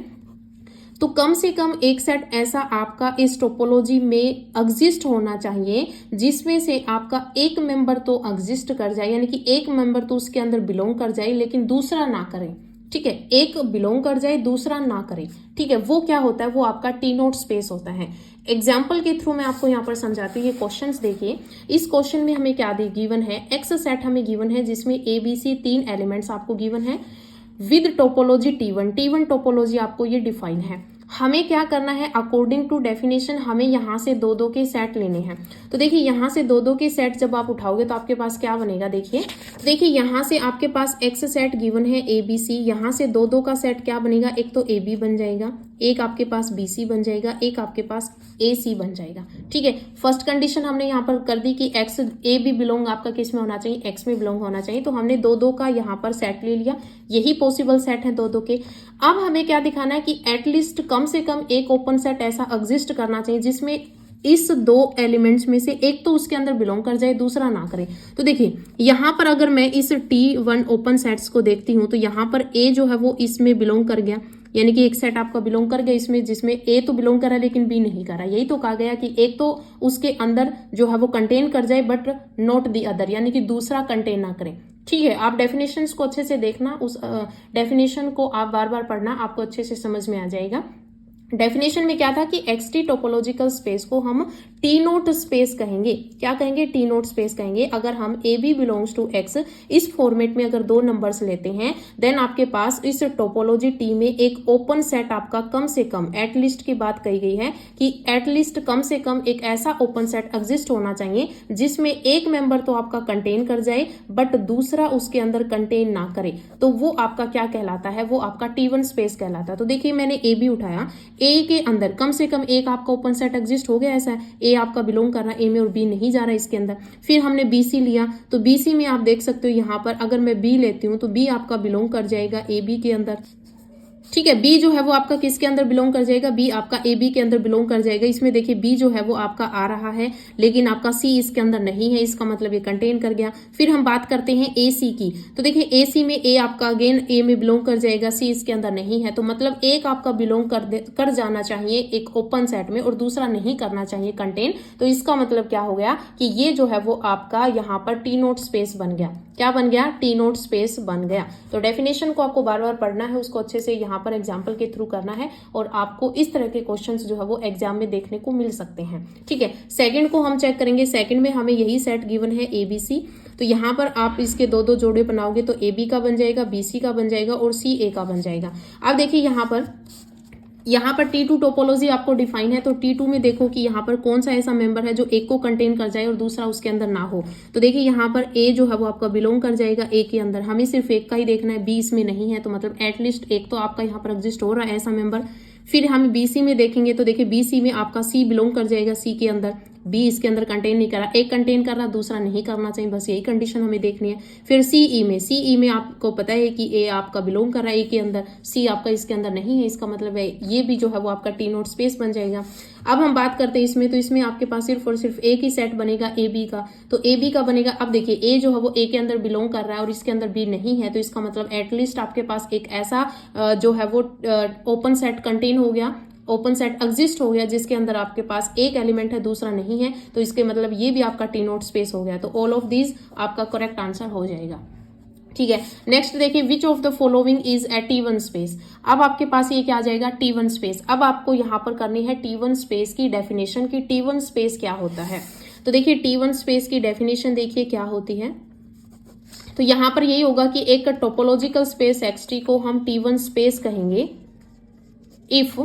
तो कम से कम एक सेट ऐसा आपका इस टोपोलॉजी में एग्जिस्ट होना चाहिए जिसमें से आपका एक मेंबर तो एग्जिस्ट कर जाए, यानी कि एक मेंबर तो उसके अंदर बिलोंग कर जाए लेकिन दूसरा ना करे। ठीक है, एक बिलोंग कर जाए दूसरा ना करे। ठीक है, वो क्या होता है, वो आपका टी नोट स्पेस होता है। एग्जाम्पल के थ्रू मैं आपको यहाँ पर समझाती हूँ। ये क्वेश्चंस देखिए, इस क्वेश्चन में हमें क्या गिवन है, एक्स सेट हमें गिवन है जिसमें ए बी सी 3 एलिमेंट्स आपको गिवन है विद टोपोलॉजी T1 टोपोलॉजी आपको ये डिफाइन है। हमें क्या करना है, अकॉर्डिंग टू डेफिनेशन हमें यहाँ से दो दो के सेट लेने हैं। तो देखिए यहाँ से दो दो के सेट जब आप उठाओगे तो आपके पास क्या बनेगा, देखिए यहाँ से आपके पास एक्स सेट गिवन है ए बी सी, यहाँ से दो दो का सेट क्या बनेगा, एक तो ए बी बन जाएगा, एक आपके पास बी सी बन जाएगा, एक आपके पास ए सी बन जाएगा। ठीक है, फर्स्ट कंडीशन हमने यहाँ पर कर दी कि एक्स ए बी बिलोंग आपका किस में होना चाहिए, एक्स में बिलोंग होना चाहिए। तो हमने दो दो का यहाँ पर सेट ले लिया, यही पॉसिबल सेट है दो दो के। अब हमें क्या दिखाना है कि एटलीस्ट कम से कम एक ओपन सेट ऐसा एग्जिस्ट करना चाहिए जिसमें इस दो एलिमेंट्स में से एक तो उसके अंदर बिलोंग कर जाए दूसरा ना करे। तो देखिए यहाँ पर अगर मैं इस T1 ओपन सेट्स को देखती हूँ तो यहाँ पर ए जो है वो इसमें बिलोंग कर गया, यानी कि एक सेट आपका बिलोंग कर गया इसमें, जिसमें ए तो बिलोंग करा लेकिन बी नहीं करा। यही तो कहा गया कि एक तो उसके अंदर जो है वो कंटेन कर जाए बट नॉट दी अदर, यानी कि दूसरा कंटेन ना करे। ठीक है, आप डेफिनेशंस को अच्छे से देखना, उस डेफिनेशन को आप बार बार पढ़ना, आपको अच्छे से समझ में आ जाएगा। डेफिनेशन में क्या था कि एक्सटी टोपोलॉजिकल स्पेस को हम टी नोट स्पेस कहेंगे। क्या कहेंगे, टी नोट स्पेस कहेंगे। अगर हम A B belongs to X इस फॉर्मेट में अगर दो नंबर्स लेते हैं देन आपके पास इस टोपोलॉजी टी में एक ओपन सेट आपका कम से कम, एटलीस्ट की बात कही गई है कि एटलीस्ट कम से कम एक ऐसा ओपन सेट एग्जिस्ट होना चाहिए जिसमें एक मेंबर तो आपका कंटेन कर जाए बट दूसरा उसके अंदर कंटेन ना करे। तो वो आपका क्या कहलाता है, वो आपका T1 स्पेस कहलाता है। तो देखिए मैंने ए बी उठाया, ए के अंदर कम से कम एक आपका ओपन सेट एग्जिस्ट हो गया, ऐसा है ए आपका बिलोंग कर रहा है ए में और बी नहीं जा रहा है इसके अंदर। फिर हमने बी सी लिया, तो बी सी में आप देख सकते हो यहाँ पर अगर मैं बी लेती हूँ तो बी आपका बिलोंग कर जाएगा ए बी के अंदर। ठीक है, बी जो है वो आपका किसके अंदर बिलोंग कर जाएगा, बी आपका ए बी के अंदर बिलोंग कर जाएगा। इसमें देखिए बी जो है वो आपका आ रहा है लेकिन आपका सी इसके अंदर नहीं है, इसका मतलब ये कंटेन कर गया। फिर हम बात करते हैं ए सी की, तो देखिए ए सी में ए आपका अगेन ए में बिलोंग कर जाएगा, सी इसके अंदर नहीं है। तो मतलब एक आपका बिलोंग कर जाना चाहिए एक ओपन सेट में और दूसरा नहीं करना चाहिए कंटेन। तो इसका मतलब क्या हो गया कि ये जो है वो आपका यहाँ पर टी नोट स्पेस बन गया। क्या बन गया, टी नोट स्पेस बन गया। तो डेफिनेशन को आपको बार बार पढ़ना है, उसको अच्छे से यहाँ पर एग्जाम्पल के थ्रू करना है और आपको इस तरह के क्वेश्चंस जो है वो एग्जाम में देखने को मिल सकते हैं। ठीक है, सेकंड को हम चेक करेंगे। सेकंड में हमें यही सेट गिवन है ए बी सी, तो यहाँ पर आप इसके दो दो जोड़े बनाओगे तो ए बी का बन जाएगा, बी सी का बन जाएगा और सी ए का बन जाएगा। अब देखिए यहाँ पर T2 टोपोलॉजी आपको डिफाइन है, तो T2 में देखो कि यहाँ पर कौन सा ऐसा मेंबर है जो एक को कंटेन कर जाए और दूसरा उसके अंदर ना हो। तो देखिए यहाँ पर A जो है वो आपका बिलोंग कर जाएगा A के अंदर, हमें सिर्फ एक का ही देखना है, B इसमें नहीं है, तो मतलब एटलीस्ट एक तो आपका यहाँ पर एग्जिस्ट हो रहा है ऐसा मेंबर। फिर हम BC में देखेंगे तो देखिए BC में आपका C बिलोंग कर जाएगा C के अंदर, बी इसके अंदर कंटेन नहीं करा, एक कंटेन कर रहा दूसरा नहीं करना चाहिए, बस यही कंडीशन हमें देखनी है। फिर सीई में आपको पता है कि ए आपका बिलोंग कर रहा है ए के अंदर, सी आपका इसके अंदर नहीं है, इसका मतलब है ये भी जो है वो आपका टी नोट स्पेस बन जाएगा। अब हम बात करते हैं इसमें, तो इसमें आपके पास सिर्फ और सिर्फ एक ही सेट बनेगा ए बी का, तो ए बी का बनेगा। अब देखिए ए जो है वो ए के अंदर बिलोंग कर रहा है और इसके अंदर बी नहीं है, तो इसका मतलब एटलीस्ट आपके पास एक ऐसा जो है वो ओपन सेट कंटेन हो गया, ओपन सेट एग्जिस्ट हो गया जिसके अंदर आपके पास एक एलिमेंट है दूसरा नहीं है, तो इसके मतलब ये भी आपका टी नोट स्पेस हो गया। तो ऑल ऑफ दीज आपका करेक्ट आंसर हो जाएगा। ठीक है, नेक्स्ट देखिए, विच of the following is a T1 space. अब आपके पास ये क्या आ जाएगा, T1 स्पेस। अब आपको यहाँ पर करनी है T1 स्पेस की डेफिनेशन की T1 स्पेस क्या होता है। तो देखिए T1 स्पेस की डेफिनेशन देखिए क्या होती है, तो यहाँ पर यही होगा कि एक टोपोलॉजिकल स्पेस XT को हम T1 स्पेस कहेंगे इफ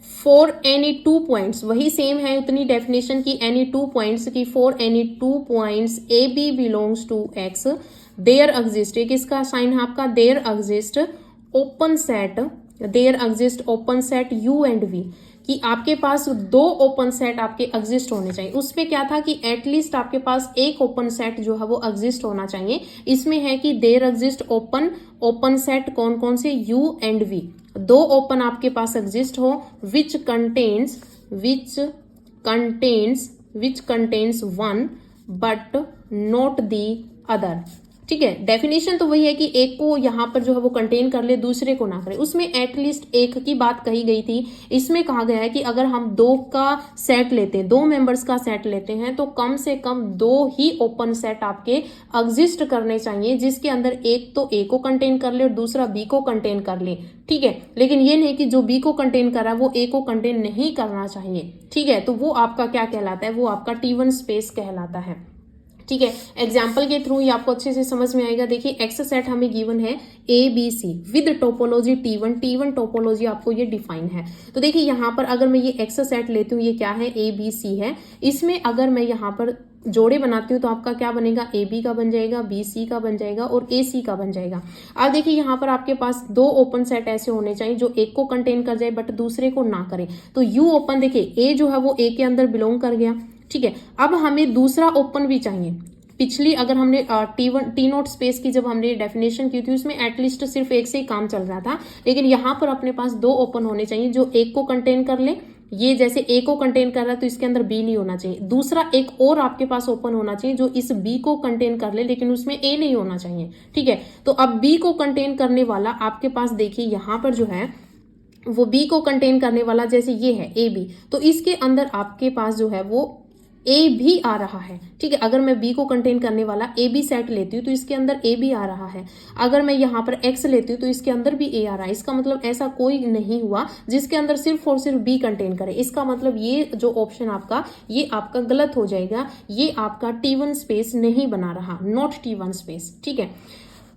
फॉर एनी 2 पॉइंट्स, वही सेम है उतनी डेफिनेशन की एनी 2 पॉइंट्स की, for any 2 points A B belongs to X there exist, एक इसका साइन है आपका, there exist open set U and V, कि आपके पास 2 ओपन सेट आपके एग्जिस्ट होने चाहिए। उसमें क्या था कि एटलीस्ट आपके पास एक ओपन सेट जो है वो एग्जिस्ट होना चाहिए। इसमें है कि देयर एग्जिस्ट ओपन सेट कौन कौन से, यू एंड वी, 2 ओपन आपके पास एग्जिस्ट हो which contains 1 but not the other. ठीक है, डेफिनेशन तो वही है कि एक को यहाँ पर जो है वो कंटेन कर ले, दूसरे को ना करे। उसमें एटलीस्ट एक की बात कही गई थी। इसमें कहा गया है कि अगर हम दो का सेट लेते हैं, दो मेंबर्स का सेट लेते हैं, तो कम से कम दो ही ओपन सेट आपके एग्जिस्ट करने चाहिए, जिसके अंदर एक तो ए को कंटेन कर ले और दूसरा बी को कंटेन कर ले। ठीक है, लेकिन ये नहीं कि जो बी को कंटेन कर रहा है वो ए को कंटेन नहीं करना चाहिए। ठीक है, तो वो आपका क्या कहलाता है, वो आपका T1 स्पेस कहलाता है। ठीक है, एग्जाम्पल के थ्रू ये आपको अच्छे से समझ में आएगा। देखिए, एक्स सेट हमें गिवन है ABC with topology T1 topology आपको ये डिफाइन है। तो देखिए यहाँ पर अगर मैं ये एक्स सेट लेती हूँ, ये क्या है, ABC है। इसमें अगर मैं यहाँ पर जोड़े बनाती हूँ तो आपका क्या बनेगा, AB का बन जाएगा, BC का बन जाएगा और AC का बन जाएगा। अब देखिए यहाँ पर आपके पास दो ओपन सेट ऐसे होने चाहिए जो एक को कंटेन कर जाए बट दूसरे को ना करे। तो U ओपन, देखिए A जो है वो A के अंदर बिलोंग कर गया। ठीक है, अब हमें दूसरा ओपन भी चाहिए। पिछली अगर हमने T0 स्पेस की जब हमने डेफिनेशन की थी उसमें एटलीस्ट सिर्फ एक से ही काम चल रहा था, लेकिन यहाँ पर अपने पास दो ओपन होने चाहिए जो एक को कंटेन कर ले। ये जैसे ए को कंटेन कर रहा है तो इसके अंदर बी नहीं होना चाहिए। दूसरा एक और आपके पास ओपन होना चाहिए जो इस बी को कंटेन कर ले, लेकिन उसमें ए नहीं होना चाहिए। ठीक है, तो अब बी को कंटेन करने वाला आपके पास देखिए यहाँ पर जो है वो बी को कंटेन करने वाला, जैसे ये है ए बी, तो इसके अंदर आपके पास जो है वो ए भी आ रहा है। ठीक है, अगर मैं बी को कंटेन करने वाला ए बी सेट लेती हूँ तो इसके अंदर ए भी आ रहा है। अगर मैं यहाँ पर एक्स लेती हूँ तो इसके अंदर भी ए आ रहा है। इसका मतलब ऐसा कोई नहीं हुआ जिसके अंदर सिर्फ और सिर्फ बी कंटेन करे। इसका मतलब ये जो ऑप्शन आपका, ये आपका गलत हो जाएगा। ये आपका T1 स्पेस नहीं बना रहा, नॉट T1 स्पेस। ठीक है,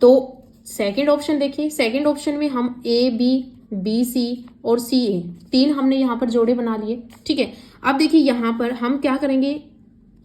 तो सेकेंड ऑप्शन देखिए, सेकेंड ऑप्शन में हम ABC और CA तीन हमने यहाँ पर जोड़े बना लिए। ठीक है, अब देखिए यहाँ पर हम क्या करेंगे,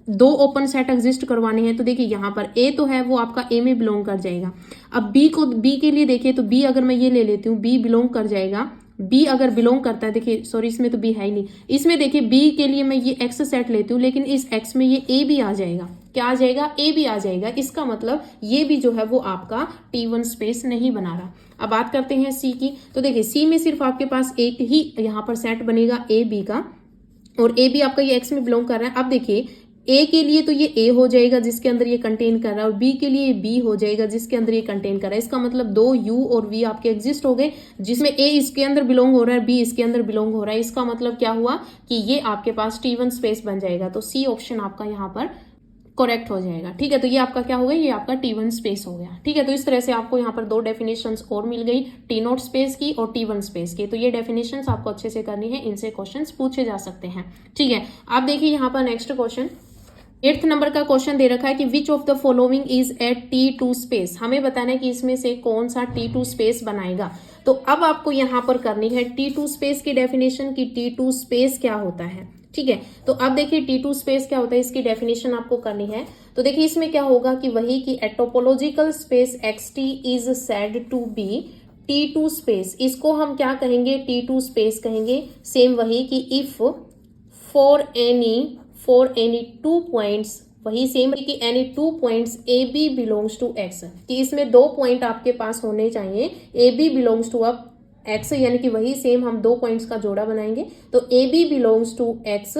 दो ओपन सेट एग्जिस्ट करवाने हैं। तो देखिए यहाँ पर ए तो है वो आपका ए में बिलोंग कर जाएगा। अब बी के लिए देखिए तो बी अगर मैं ये ले लेती हूँ, बी बिलोंग कर जाएगा। बी अगर बिलोंग करता है, देखिए सॉरी इसमें तो बी है ही नहीं, इसमें देखिए बी के लिए मैं ये एक्स सेट लेती हूँ, लेकिन इस एक्स में ये ए भी आ जाएगा। क्या आ जाएगा, ए भी आ जाएगा। इसका मतलब ये भी जो है वो आपका T1 स्पेस नहीं बना रहा। अब बात करते हैं सी की। तो देखिए सी में सिर्फ आपके पास एक ही यहाँ पर सेट बनेगा ए बी का, और ए बी आपका ये एक्स में बिलोंग कर रहा है। अब देखिए ए के लिए तो ये ए हो जाएगा जिसके अंदर ये कंटेन कर रहा है, और बी के लिए बी हो जाएगा जिसके अंदर ये कंटेन कर रहा है। इसका मतलब दो यू और वी आपके एग्जिस्ट हो गए, जिसमें ए इसके अंदर बिलोंग हो रहा है, बी इसके अंदर बिलोंग हो रहा है। इसका मतलब क्या हुआ कि ये आपके पास T1 स्पेस बन जाएगा। तो सी ऑप्शन आपका यहाँ पर करेक्ट हो जाएगा। ठीक है, तो ये आपका क्या हो गया, ये आपका T1 स्पेस हो गया। ठीक है, तो इस तरह से आपको यहाँ पर दो डेफिनेशंस और मिल गई, T0 स्पेस की और T1 स्पेस की। तो ये डेफिनेशंस आपको अच्छे से करनी है, इनसे क्वेश्चंस पूछे जा सकते हैं। ठीक है, आप देखिए यहाँ पर नेक्स्ट क्वेश्चन 8th नंबर का क्वेश्चन दे रखा है कि which of the following is a T2 space. हमें बताना है कि इसमें से कौन सा T2 स्पेस बनाएगा। तो अब आपको यहाँ पर करनी है T2 स्पेस की डेफिनेशन की T2 स्पेस क्या होता है। ठीक है, तो अब देखिए T2 स्पेस क्या होता है, इसकी डेफिनेशन आपको करनी है। तो देखिए इसमें क्या होगा कि वही कि a topological space XT is said to be T2 space. इसको हम क्या कहेंगे, T2 स्पेस कहेंगे। सेम वही कि इफ फॉर एनी 2 पॉइंट्स, वही सेम कि any 2 points A B belongs to X, कि इसमें दो पॉइंट आपके पास होने चाहिए ए बी बिलोंग्स टू अब एक्स, यानी कि वही सेम हम दो पॉइंट्स का जोड़ा बनाएंगे। तो A B belongs to X,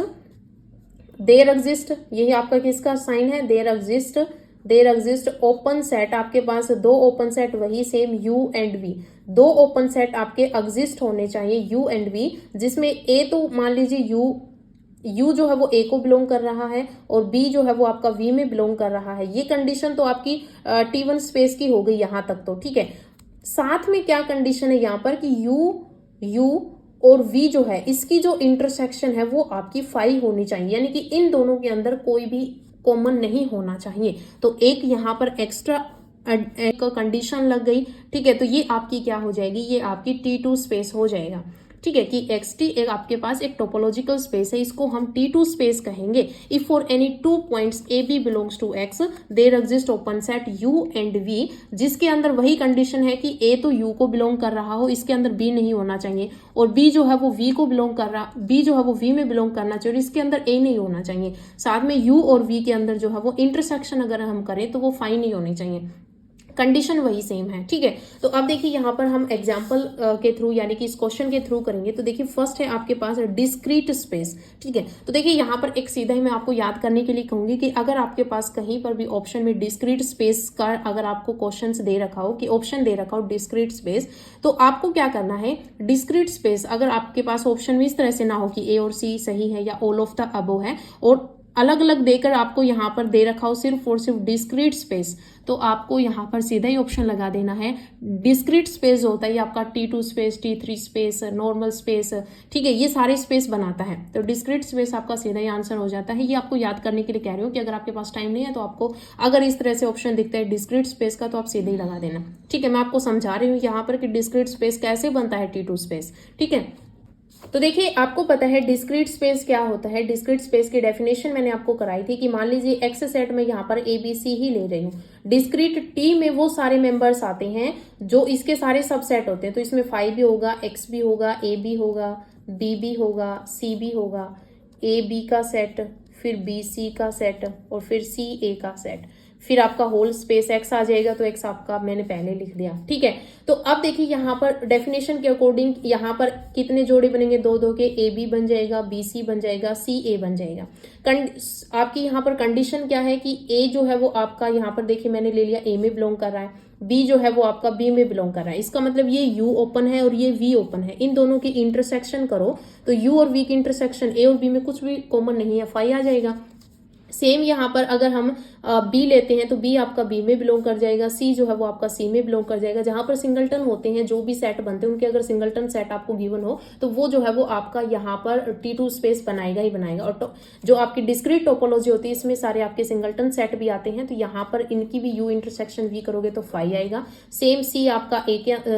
there exist, यही आपका किसका साइन है, देयर एग्जिस्ट ओपन सेट। आपके पास दो ओपन सेट वही सेम यू एंड वी, दो ओपन सेट आपके एग्जिस्ट होने चाहिए यू एंड वी, जिसमें ए तो मान लीजिए यू जो है वो ए को बिलोंग कर रहा है और बी जो है वो आपका वी में बिलोंग कर रहा है। ये कंडीशन तो आपकी T1 स्पेस की हो गई यहां तक तो। ठीक है, साथ में क्या कंडीशन है यहाँ पर कि यू और वी जो है इसकी जो इंटरसेक्शन है वो आपकी 5 होनी चाहिए, यानी कि इन दोनों के अंदर कोई भी कॉमन नहीं होना चाहिए। तो एक यहाँ पर एक्स्ट्रा एक कंडीशन लग गई। ठीक है, तो ये आपकी क्या हो जाएगी, ये आपकी T2 स्पेस हो जाएगा। ठीक है, कि XT एक आपके पास एक टोपोलॉजिकल स्पेस है, इसको हम T2 स्पेस कहेंगे। If for any 2 points A B belongs to X there exist open set U and V, जिसके अंदर वही कंडीशन है कि ए तो यू को बिलोंग कर रहा हो, इसके अंदर बी नहीं होना चाहिए, और बी जो है वो वी को बिलोंग कर रहा, बी जो है वो वी में बिलोंग करना चाहिए और इसके अंदर ए नहीं होना चाहिए। साथ में यू और वी के अंदर जो है वो इंटरसेक्शन अगर हम करें तो वो 5 नहीं होनी चाहिए। कंडीशन वही सेम है, ठीक है। तो अब देखिए यहाँ पर हम एग्जाम्पल के थ्रू यानी कि इस क्वेश्चन के थ्रू करेंगे। तो देखिए फर्स्ट है आपके पास डिस्क्रीट स्पेस, ठीक है। तो देखिए यहाँ पर एक सीधा ही मैं आपको याद करने के लिए कहूंगी कि अगर आपके पास कहीं पर भी ऑप्शन में डिस्क्रीट स्पेस का अगर आपको क्वेश्चन दे रखा हो कि ऑप्शन दे रखा हो डिस्क्रीट स्पेस, तो आपको क्या करना है, डिस्क्रीट स्पेस अगर आपके पास ऑप्शन में इस तरह से ना हो कि ए और सी सही है या ऑल ऑफ द अबो है और अलग अलग देकर आपको यहाँ पर दे रखा हो सिर्फ और सिर्फ डिस्क्रीट स्पेस, तो आपको यहाँ पर सीधा ही ऑप्शन लगा देना है। डिस्क्रीट स्पेस होता है ये आपका T2 space, T3 space, normal space, ठीक है, ये सारे स्पेस बनाता है। तो डिस्क्रीट स्पेस आपका सीधा ही आंसर हो जाता है। ये आपको याद करने के लिए कह रही हूँ कि अगर आपके पास टाइम नहीं है तो आपको अगर इस तरह से ऑप्शन दिखता है डिस्क्रीट स्पेस का तो आप सीधे ही लगा देना, ठीक है। मैं आपको समझा रही हूँ यहाँ पर कि डिस्क्रीट स्पेस कैसे बनता है T2 स्पेस, ठीक है। तो देखिए आपको पता है डिस्क्रीट स्पेस क्या होता है। डिस्क्रीट स्पेस की डेफिनेशन मैंने आपको कराई थी कि मान लीजिए एक्स सेट में यहाँ पर ABC ही ले रही हूँ, डिस्क्रीट टी में वो सारे मेंबर्स आते हैं जो इसके सारे सबसेट होते हैं। तो इसमें 5 भी होगा, X भी होगा, A भी होगा, B भी होगा, C भी होगा, AB का सेट, फिर BC का सेट और फिर CA का सेट, फिर आपका होल स्पेस एक्स आ जाएगा। तो एक्स आपका मैंने पहले लिख दिया, ठीक है। तो अब देखिए यहाँ पर डेफिनेशन के अकॉर्डिंग यहाँ पर कितने जोड़े बनेंगे, दो दो के, ए बी बन जाएगा, बी सी बन जाएगा, सी ए बन जाएगा। आपकी यहाँ पर कंडीशन क्या है कि ए जो है वो आपका यहाँ पर देखिए मैंने ले लिया ए में बिलोंग कर रहा है, बी जो है वो आपका बी में बिलोंग कर रहा है। इसका मतलब ये यू ओपन है और ये वी ओपन है, इन दोनों की इंटरसेक्शन करो तो यू और वी की इंटरसेक्शन ए और बी में कुछ भी कॉमन नहीं है, फाई आ जाएगा। सेम यहाँ पर अगर हम बी लेते हैं तो बी आपका बी में बिलोंग कर जाएगा, सी जो है वो आपका सी में बिलोंग कर जाएगा। जहां पर सिंगलटन होते हैं जो भी सेट बनते हैं उनके अगर सिंगलटन सेट आपको गिवन हो तो वो जो है वो आपका यहाँ पर T2 स्पेस बनाएगा ही बनाएगा। और जो आपकी डिस्क्रीट टोपोलॉजी होती है इसमें सारे आपके सिंगलटन सेट भी आते हैं, तो यहाँ पर इनकी भी यू इंटरसेक्शन वी करोगे तो फाई आएगा। सेम सी आपका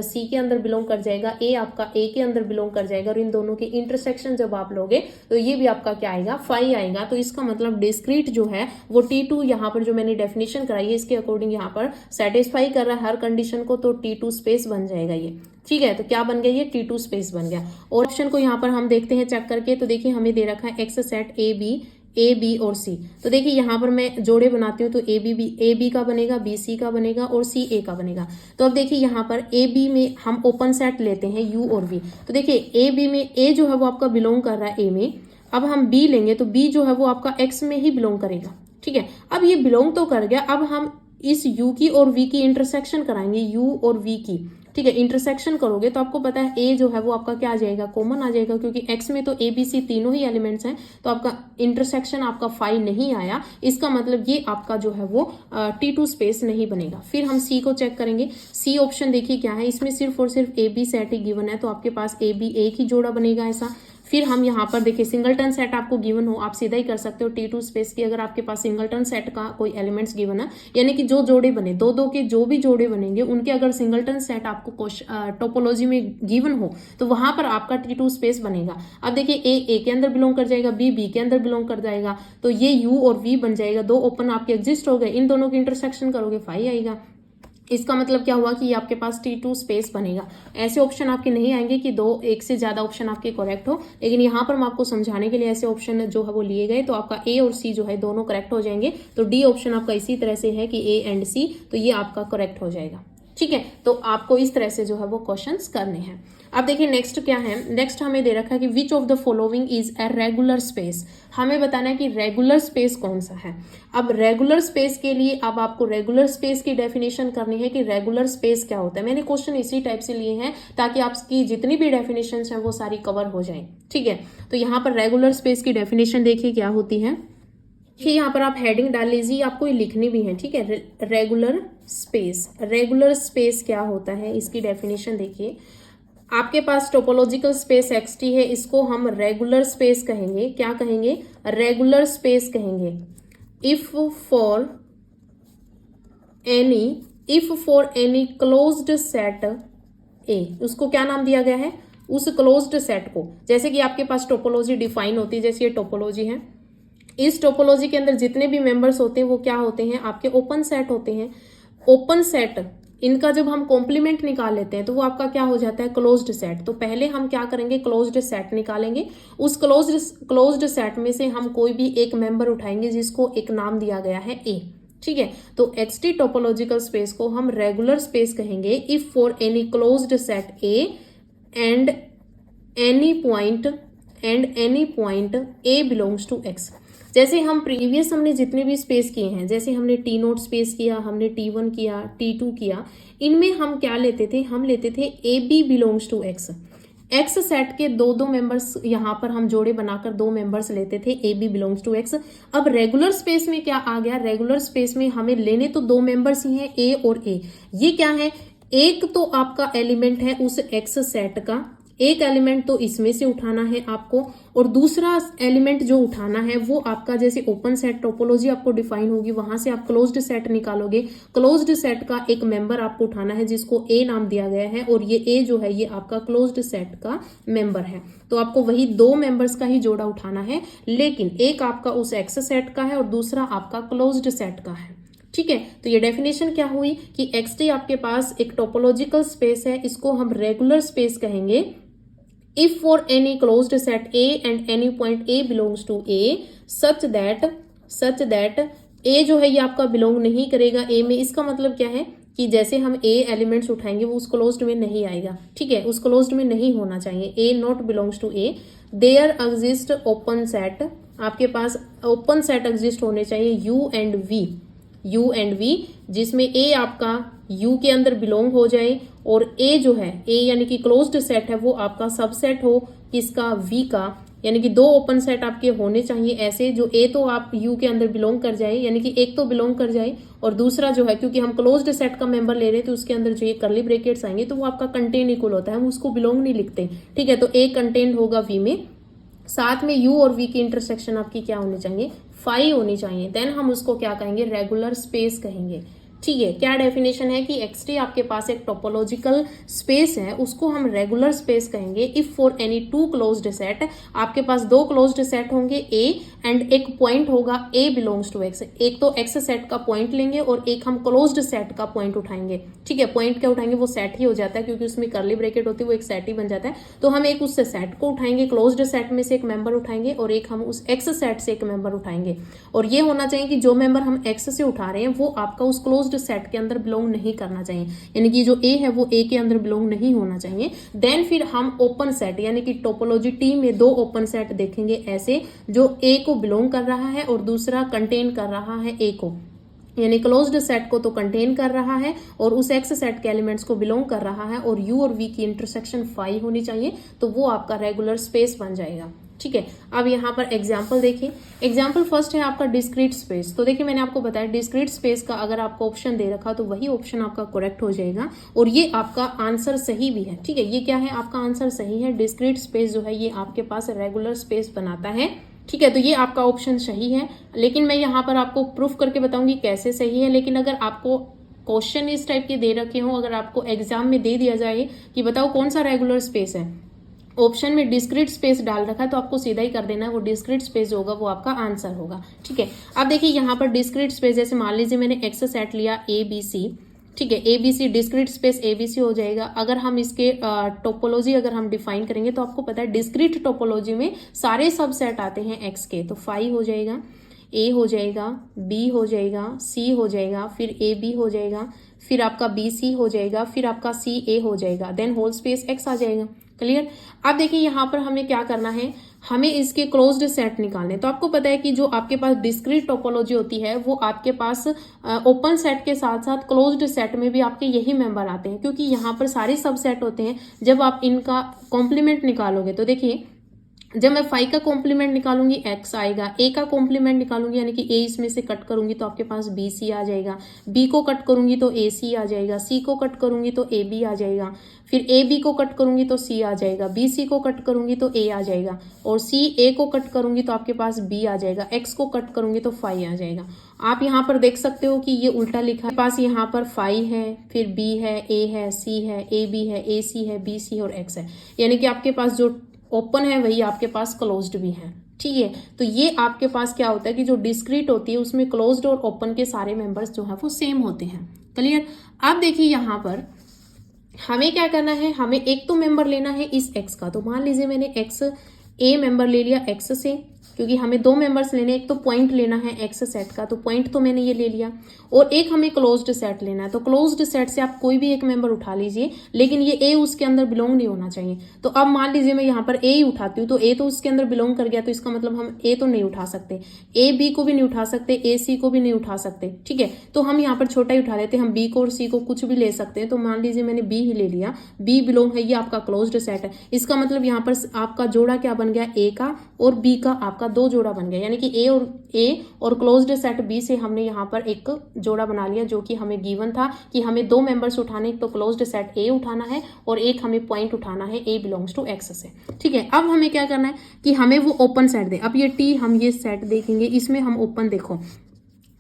सी के अंदर बिलोंग कर जाएगा, ए आपका ए के अंदर बिलोंग कर जाएगा और इन दोनों की इंटरसेक्शन जब आप लोगे तो ये भी आपका क्या आएगा, फाई आएगा। तो इसका मतलब डिस्क्रीट जो है वो T2 यहाँ पर जो मैंने डेफिनेशन कराई है इसके अकॉर्डिंग यहाँ पर सेटिस्फाई कर रहा है हर कंडीशन को, तो T2 स्पेस बन जाएगा ये, ठीक है। तो क्या बन गया, ये T2 स्पेस बन गया। और ऑप्शन को यहाँ पर हम देखते हैं चेक करके। तो देखिए हमें दे रखा है एक्स सेट ए बी और सी। तो देखिए यहाँ पर मैं जोड़े बनाती हूँ तो ए बी का बनेगा, बी सी का बनेगा और सी ए का बनेगा। तो अब देखिए यहाँ पर ए बी में हम ओपन सेट लेते हैं यू और वी। तो देखिए ए बी में ए जो है वो आपका बिलोंग कर रहा है ए में, अब हम बी लेंगे तो बी जो है वो आपका एक्स में ही बिलोंग करेगा, ठीक है। अब ये बिलोंग तो कर गया, अब हम इस u की और v की इंटरसेक्शन कराएंगे, u और v की, ठीक है। इंटरसेक्शन करोगे तो आपको पता है a जो है वो आपका क्या आ जाएगा, कॉमन आ जाएगा, क्योंकि x में तो a b c तीनों ही एलिमेंट्स हैं। तो आपका इंटरसेक्शन आपका फाई नहीं आया, इसका मतलब ये आपका जो है वो T2 स्पेस नहीं बनेगा। फिर हम c को चेक करेंगे। c ऑप्शन देखिए क्या है, इसमें सिर्फ और सिर्फ a b set he given है, तो आपके पास a b एक ही जोड़ा बनेगा ऐसा। फिर हम यहाँ पर देखिए सिंगलटन सेट आपको गिवन हो, आप सीधा ही कर सकते हो T2 स्पेस की। अगर आपके पास सिंगलटन सेट का कोई एलिमेंट्स गिवन है, यानी कि जो जोड़े बने दो दो के जो भी जोड़े बनेंगे उनके अगर सिंगलटन सेट आपको टोपोलॉजी में गिवन हो तो वहां पर आपका T2 स्पेस बनेगा। अब देखिए ए के अंदर बिलोंग कर जाएगा, बी के अंदर बिलोंग कर जाएगा, तो ये यू और वी बन जाएगा। दो ओपन आपके एग्जिस्ट हो गए, इन दोनों की इंटरसेक्शन करोगे फाई आएगा। इसका मतलब क्या हुआ कि ये आपके पास T2 स्पेस बनेगा। ऐसे ऑप्शन आपके नहीं आएंगे कि दो एक से ज्यादा ऑप्शन आपके करेक्ट हो, लेकिन यहाँ पर मैं आपको समझाने के लिए ऐसे ऑप्शन जो है वो लिए गए, तो आपका ए और सी जो है दोनों करेक्ट हो जाएंगे। तो डी ऑप्शन आपका इसी तरह से है कि ए एंड सी, तो ये आपका करेक्ट हो जाएगा, ठीक है। तो आपको इस तरह से जो है वो क्वेश्चंस करने हैं। अब देखिए नेक्स्ट क्या है, नेक्स्ट हमें दे रखा है कि which of the following is a regular space. हमें बताना है कि रेगुलर स्पेस कौन सा है। अब रेगुलर स्पेस के लिए अब आपको रेगुलर स्पेस की डेफिनेशन करनी है कि रेगुलर स्पेस क्या होता है। मैंने क्वेश्चन इसी टाइप से लिए हैं ताकि आपकी जितनी भी डेफिनेशन हैं वो सारी कवर हो जाए, ठीक है। तो यहाँ पर रेगुलर स्पेस की डेफिनेशन देखिए क्या होती है। यहाँ पर आप हेडिंग डाल लीजिए, आपको ये लिखनी भी है, ठीक है। रेगुलर स्पेस, रेगुलर स्पेस क्या होता है इसकी डेफिनेशन देखिए। आपके पास टोपोलॉजिकल स्पेस XT है, इसको हम रेगुलर स्पेस कहेंगे। क्या कहेंगे, रेगुलर स्पेस कहेंगे। If for any closed set A, उसको क्या नाम दिया गया है, उस क्लोज्ड सेट को। जैसे कि आपके पास टोपोलॉजी डिफाइन होती है, जैसे ये टोपोलॉजी है, इस टोपोलॉजी के अंदर जितने भी मेंबर्स होते हैं वो क्या होते हैं, आपके ओपन सेट होते हैं। ओपन सेट इनका जब हम कॉम्प्लीमेंट निकाल लेते हैं तो वो आपका क्या हो जाता है, क्लोज्ड सेट। तो पहले हम क्या करेंगे, क्लोज्ड सेट निकालेंगे। उस क्लोज्ड सेट में से हम कोई भी एक मेंबर उठाएंगे जिसको एक नाम दिया गया है A, ठीक है। तो एक्सटी टोपोलॉजिकल स्पेस को हम रेगुलर स्पेस कहेंगे if for any closed set A and any point A belongs to X. जैसे हम प्रीवियस हमने जितने भी स्पेस किए हैं, जैसे हमने टी नोट स्पेस किया, हमने T1 किया, T2 किया, इनमें हम क्या लेते थे, हम लेते थे A B belongs to X. X set के दो मेंबर्स यहाँ पर हम जोड़े बनाकर 2 मेंबर्स लेते थे, A B belongs to X. अब रेगुलर स्पेस में क्या आ गया, रेगुलर स्पेस में हमें लेने तो 2 मेंबर्स ही हैं, ए और ए। ये क्या है, एक तो आपका एलिमेंट है उस एक्स सेट का, एक एलिमेंट तो इसमें से उठाना है आपको, और दूसरा एलिमेंट जो उठाना है वो आपका, जैसे ओपन सेट टोपोलॉजी आपको डिफाइन होगी, वहां से आप क्लोज्ड सेट निकालोगे। क्लोज्ड सेट का एक मेंबर आपको उठाना है जिसको ए नाम दिया गया है, और ये ए जो है ये आपका क्लोज्ड सेट का मेंबर है। तो आपको वही 2 मेंबर्स का ही जोड़ा उठाना है, लेकिन एक आपका उस एक्स सेट का है और दूसरा आपका क्लोज्ड सेट का है। ठीक है। तो ये डेफिनेशन क्या हुई कि एक्सटी आपके पास एक टोपोलॉजिकल स्पेस है, इसको हम रेगुलर स्पेस कहेंगे if for any closed set A and any point A belongs to A such that A जो है ये आपका बिलोंग नहीं करेगा A में। इसका मतलब क्या है कि जैसे हम A एलिमेंट्स उठाएंगे वो उस क्लोज्ड में नहीं आएगा, ठीक है, उस क्लोज्ड में नहीं होना चाहिए। A not belongs to A। There exist open set, आपके पास ओपन सेट एग्जिस्ट होने चाहिए U एंड V, जिसमें A आपका U के अंदर बिलोंग हो जाए और A जो है A यानी कि क्लोज्ड सेट है वो आपका सबसेट हो किसका, V का। यानी कि 2 ओपन सेट आपके होने चाहिए ऐसे, जो A तो आप U के अंदर बिलोंग कर जाए, यानी कि एक तो बिलोंग कर जाए, और दूसरा जो है, क्योंकि हम क्लोज्ड सेट का मेंबर ले रहे हैं तो उसके अंदर जो ये कर्ली ब्रैकेट्स आएंगे तो वो आपका कंटेन इक्वल होता है, हम उसको बिलोंग नहीं लिखते, ठीक है। तो A कंटेंट होगा V में, साथ में U और V की इंटरसेक्शन आपकी क्या होनी चाहिए, फाई होनी चाहिए। देन हम उसको क्या कहेंगे, रेगुलर स्पेस कहेंगे, ठीक है। क्या डेफिनेशन है कि एक्सटी आपके पास एक टोपोलॉजिकल स्पेस है, उसको हम रेगुलर स्पेस कहेंगे if for any 2 closed set, आपके पास 2 क्लोज्ड सेट होंगे ए एंड एक पॉइंट होगा ए बिलोंग्स टू एक्स। एक तो एक्स सेट का पॉइंट लेंगे और एक हम क्लोज्ड सेट का पॉइंट उठाएंगे, ठीक है। पॉइंट क्या उठाएंगे, वो सेट ही हो जाता है क्योंकि उसमें कर्ली ब्रैकेट होती है, वो एक सेट ही बन जाता है। तो हम एक उस सेट को उठाएंगे, क्लोज्ड सेट में से एक मेंबर उठाएंगे और एक हम उस एक्स सेट से एक मेंबर उठाएंगे, और ये होना चाहिए कि जो मेंबर हम एक्स से उठा रहे हैं वो आपका उस क्लोज्ड सेट के अंदर बिलोंग नहीं करना चाहिए, यानी कि जो ए है वो ए के अंदर बिलोंग नहीं होना चाहिए। देन फिर हम ओपन सेट यानी कि टोपोलॉजी टी में 2 ओपन सेट देखेंगे ऐसे, जो ए को बिलोंग कर रहा है और दूसरा कंटेन कर रहा है ए को, यानी क्लोज्ड सेट को तो कंटेन कर रहा है और उस एक्स सेट के एलिमेंट्स को बिलोंग कर रहा है, और यू और वी की इंटरसेक्शन फाई होनी चाहिए, तो वो आपका रेगुलर स्पेस बन जाएगा, ठीक है। अब यहाँ पर एग्जाम्पल देखिए। एग्जाम्पल फर्स्ट है आपका डिस्क्रीट स्पेस। तो देखिए मैंने आपको बताया डिस्क्रीट स्पेस का अगर आपको ऑप्शन दे रखा तो वही ऑप्शन आपका करेक्ट हो जाएगा, और ये आपका आंसर सही भी है, ठीक है। ये क्या है, आपका आंसर सही है। डिस्क्रीट स्पेस जो है ये आपके पास रेगुलर स्पेस बनाता है, ठीक है। तो ये आपका ऑप्शन सही है, लेकिन मैं यहाँ पर आपको प्रूफ करके बताऊंगी कैसे सही है। लेकिन अगर आपको क्वेश्चन इस टाइप के दे रखे हो, अगर आपको एग्जाम में दे दिया जाए कि बताओ कौन सा रेगुलर स्पेस है, ऑप्शन में डिस्क्रीट स्पेस डाल रखा है, तो आपको सीधा ही कर देना है, वो डिस्क्रीट स्पेस होगा वो आपका आंसर होगा, ठीक है। अब देखिए यहाँ पर डिस्क्रीट स्पेस, जैसे मान लीजिए मैंने एक्स सेट लिया ए बी सी, ठीक है, A B C discrete space A B C हो जाएगा। अगर हम इसके टोपोलॉजी अगर हम डिफाइन करेंगे तो आपको पता है डिस्क्रीट टोपोलॉजी में सारे सबसेट आते हैं एक्स के, तो फाई हो जाएगा, ए हो जाएगा, बी हो जाएगा, सी हो जाएगा, फिर ए बी हो जाएगा, फिर आपका बी सी हो जाएगा, फिर आपका सी ए हो जाएगा, देन होल स्पेस एक्स आ जाएगा। क्लियर। अब देखिए यहाँ पर हमें क्या करना है, हमें इसके क्लोज्ड सेट निकालने। तो आपको पता है कि जो आपके पास डिस्क्रीट टोपोलॉजी होती है वो आपके पास ओपन सेट के साथ साथ क्लोज्ड सेट में भी आपके यही मेंबर आते हैं, क्योंकि यहाँ पर सारे सब सेट होते हैं। जब आप इनका कॉम्प्लीमेंट निकालोगे तो देखिए, जब मैं फाइव का कॉम्प्लीमेंट निकालूंगी एक्स आएगा, ए का कॉम्प्लीमेंट निकालूंगी यानी कि ए इसमें से कट करूंगी तो आपके पास बी सी आ जाएगा, बी को कट करूंगी तो ए सी आ जाएगा, सी को कट करूंगी तो ए बी आ जाएगा, फिर ए बी को कट करूंगी तो सी आ जाएगा, बी सी को कट करूंगी तो ए आ जाएगा, और सी ए को कट करूंगी तो आपके पास बी आ जाएगा, एक्स को कट करूंगी तो फाइव आ जाएगा। आप यहाँ पर देख सकते हो कि ये उल्टा लिखा है, पास यहाँ पर फाइव है, फिर बी है, ए है, सी है, ए बी है, ए सी है, बी सी और एक्स है, यानी कि आपके पास जो ओपन है वही आपके पास क्लोज्ड भी है, ठीक है। तो ये आपके पास क्या होता है कि जो डिस्क्रीट होती है उसमें क्लोज्ड और ओपन के सारे मेंबर्स जो है वो सेम होते हैं। क्लियर। अब देखिए यहाँ पर हमें क्या करना है, हमें एक तो मेंबर लेना है इस एक्स का। तो मान लीजिए मैंने एक्स ए मेंबर ले लिया एक्स से, क्योंकि हमें दो मेंबर्स लेने, एक तो पॉइंट लेना है एक्स सेट का, तो पॉइंट तो मैंने ये ले लिया, और एक हमें क्लोज्ड सेट लेना है। तो क्लोज्ड सेट से आप कोई भी एक मेंबर उठा लीजिए, लेकिन ये ए उसके अंदर बिलोंग नहीं होना चाहिए। तो अब मान लीजिए मैं यहाँ पर ए ही उठाती हूँ, तो ए तो उसके अंदर बिलोंग कर गया, तो इसका मतलब हम ए तो नहीं उठा सकते, ए बी को भी नहीं उठा सकते, ए सी को भी नहीं उठा सकते, ठीक है। तो हम यहाँ पर छोटा ही उठा लेते हैं, हम बी को और सी को कुछ भी ले सकते हैं। तो मान लीजिए मैंने बी ही ले लिया, बी बिलोंग है, ये आपका क्लोज्ड सेट है। इसका मतलब यहाँ पर आपका जोड़ा क्या बन गया, ए का और बी का आपका दो जोड़ा बन गया, यानी कि ए और क्लोज्ड सेट बी से हमने यहाँ पर एक जोड़ा बना लिया, जो कि हमें गिवन था कि हमें दो मेंबर्स उठाने, तो क्लोज्ड सेट ए उठाना है और एक हमें पॉइंट उठाना है ए बिलोंग्स टू एक्स से, ठीक है। अब हमें क्या करना है कि हमें वो ओपन सेट दे। अब ये टी, हम ये सेट देखेंगे, इसमें हम ओपन, देखो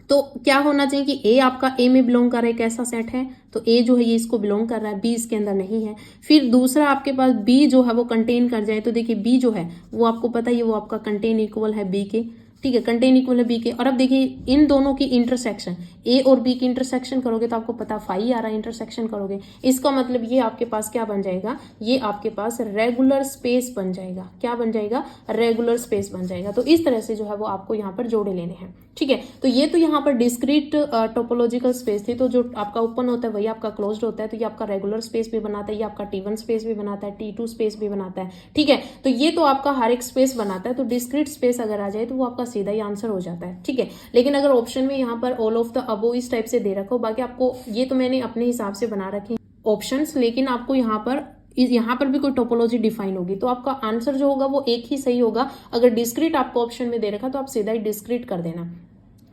तो क्या होना चाहिए कि ए आपका ए में बिलोंग कर रहा है, कैसा सेट है, तो ए जो है ये इसको बिलोंग कर रहा है, बी इसके अंदर नहीं है। फिर दूसरा आपके पास बी जो है वो कंटेन कर जाए, तो देखिए बी जो है वो आपको पता है, वो आपका कंटेन इक्वल है बी के, ठीक है, कंटेन इक्वल है बी के। और अब देखिए इन दोनों की इंटरसेक्शन, ए और बी की इंटरसेक्शन करोगे तो आपको पता फाई आ रहा है, इंटरसेक्शन करोगे, इसका मतलब ये आपके पास क्या बन जाएगा, ये आपके पास रेगुलर स्पेस बन जाएगा। क्या बन जाएगा, रेगुलर स्पेस बन जाएगा। तो इस तरह से जो है वो आपको यहाँ पर जोड़े लेने हैं, ठीक है। तो ये तो यहाँ पर डिस्क्रीट टोपोलॉजिकल स्पेस थी, तो जो आपका ओपन होता है वही आपका क्लोज्ड होता है, तो ये आपका रेगुलर स्पेस भी बनाता है, ये आपका T1 स्पेस भी बनाता है, T2 स्पेस भी बनाता है, ठीक है। तो ये तो आपका हर एक स्पेस बनाता है, तो डिस्क्रीट स्पेस अगर आ जाए तो वो आपका सीधा ही आंसर हो जाता है, ठीक है। लेकिन अगर ऑप्शन में यहाँ पर ऑल ऑफ द अबो इस टाइप से दे रखा हो, बाकी आपको ये तो मैंने अपने हिसाब से बना रखे ऑप्शंस, लेकिन आपको यहाँ पर भी कोई टोपोलॉजी डिफाइन होगी, तो आपका आंसर जो होगा वो एक ही सही होगा। अगर डिस्क्रीट आपको ऑप्शन में दे रखा तो आप सीधा ही डिस्क्रीट कर देना,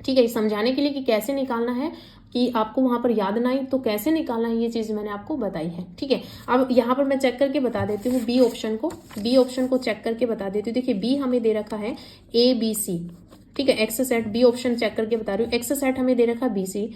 ठीक है। समझाने के लिए कि कैसे निकालना है, कि आपको वहां पर याद ना आए तो कैसे निकालना है, ये चीज मैंने आपको बताई है, ठीक है। अब यहाँ पर मैं चेक करके बता देती हूँ बी ऑप्शन को चेक करके बता देती हूँ। देखिए बी हमें दे रखा है ए बी सी, ठीक है, X set, B option check करके बता रही हूँ, एक्स सेट हमें दे रखा बी सी।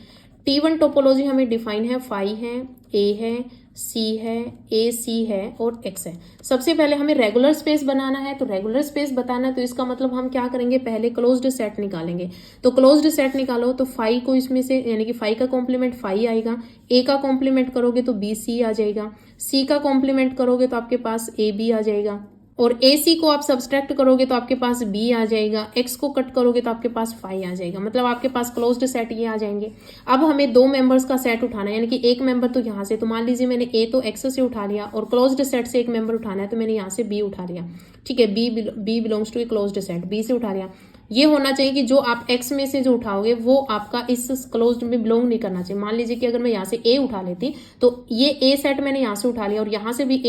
T1 टोपोलॉजी हमें डिफाइन है, फाई है, ए है, सी है, ए सी है और एक्स है। सबसे पहले हमें रेगुलर स्पेस बनाना है, तो रेगुलर स्पेस बताना है, तो इसका मतलब हम क्या करेंगे, पहले क्लोज्ड सेट निकालेंगे। तो क्लोज्ड सेट निकालो तो फाई को इसमें से, यानी कि फाई का कॉम्प्लीमेंट फाई आएगा, ए का कॉम्प्लीमेंट करोगे तो बी सी आ जाएगा, सी का कॉम्प्लीमेंट करोगे तो आपके पास ए बी आ जाएगा, और ए सी को आप सब्सट्रैक्ट करोगे तो आपके पास बी आ जाएगा, एक्स को कट करोगे तो आपके पास फाई आ जाएगा, मतलब आपके पास क्लोज्ड सेट ये आ जाएंगे। अब हमें दो मेंबर्स का सेट उठाना है, यानी कि एक मेंबर तो यहाँ से, तो मान लीजिए मैंने ए तो एक्स से उठा लिया और क्लोज्ड सेट से एक मेंबर उठाना है, तो मैंने यहाँ से बी उठा लिया, ठीक है, B belongs to a closed set, B से उठा लिया। ये होना चाहिए कि जो आप एक्स में से जो उठाओगे वो आपका इस क्लोज्ड में बिलोंग नहीं करना चाहिए। मान लीजिए कि अगर मैं यहाँ से ए उठा लेती, तो ये ए सेट मैंने यहाँ से उठा लिया और यहाँ से भी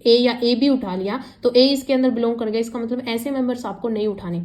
ए या ए बी उठा लिया, तो ए इसके अंदर बिलोंग कर गया, इसका मतलब ऐसे मेंबर्स आपको नहीं उठाने,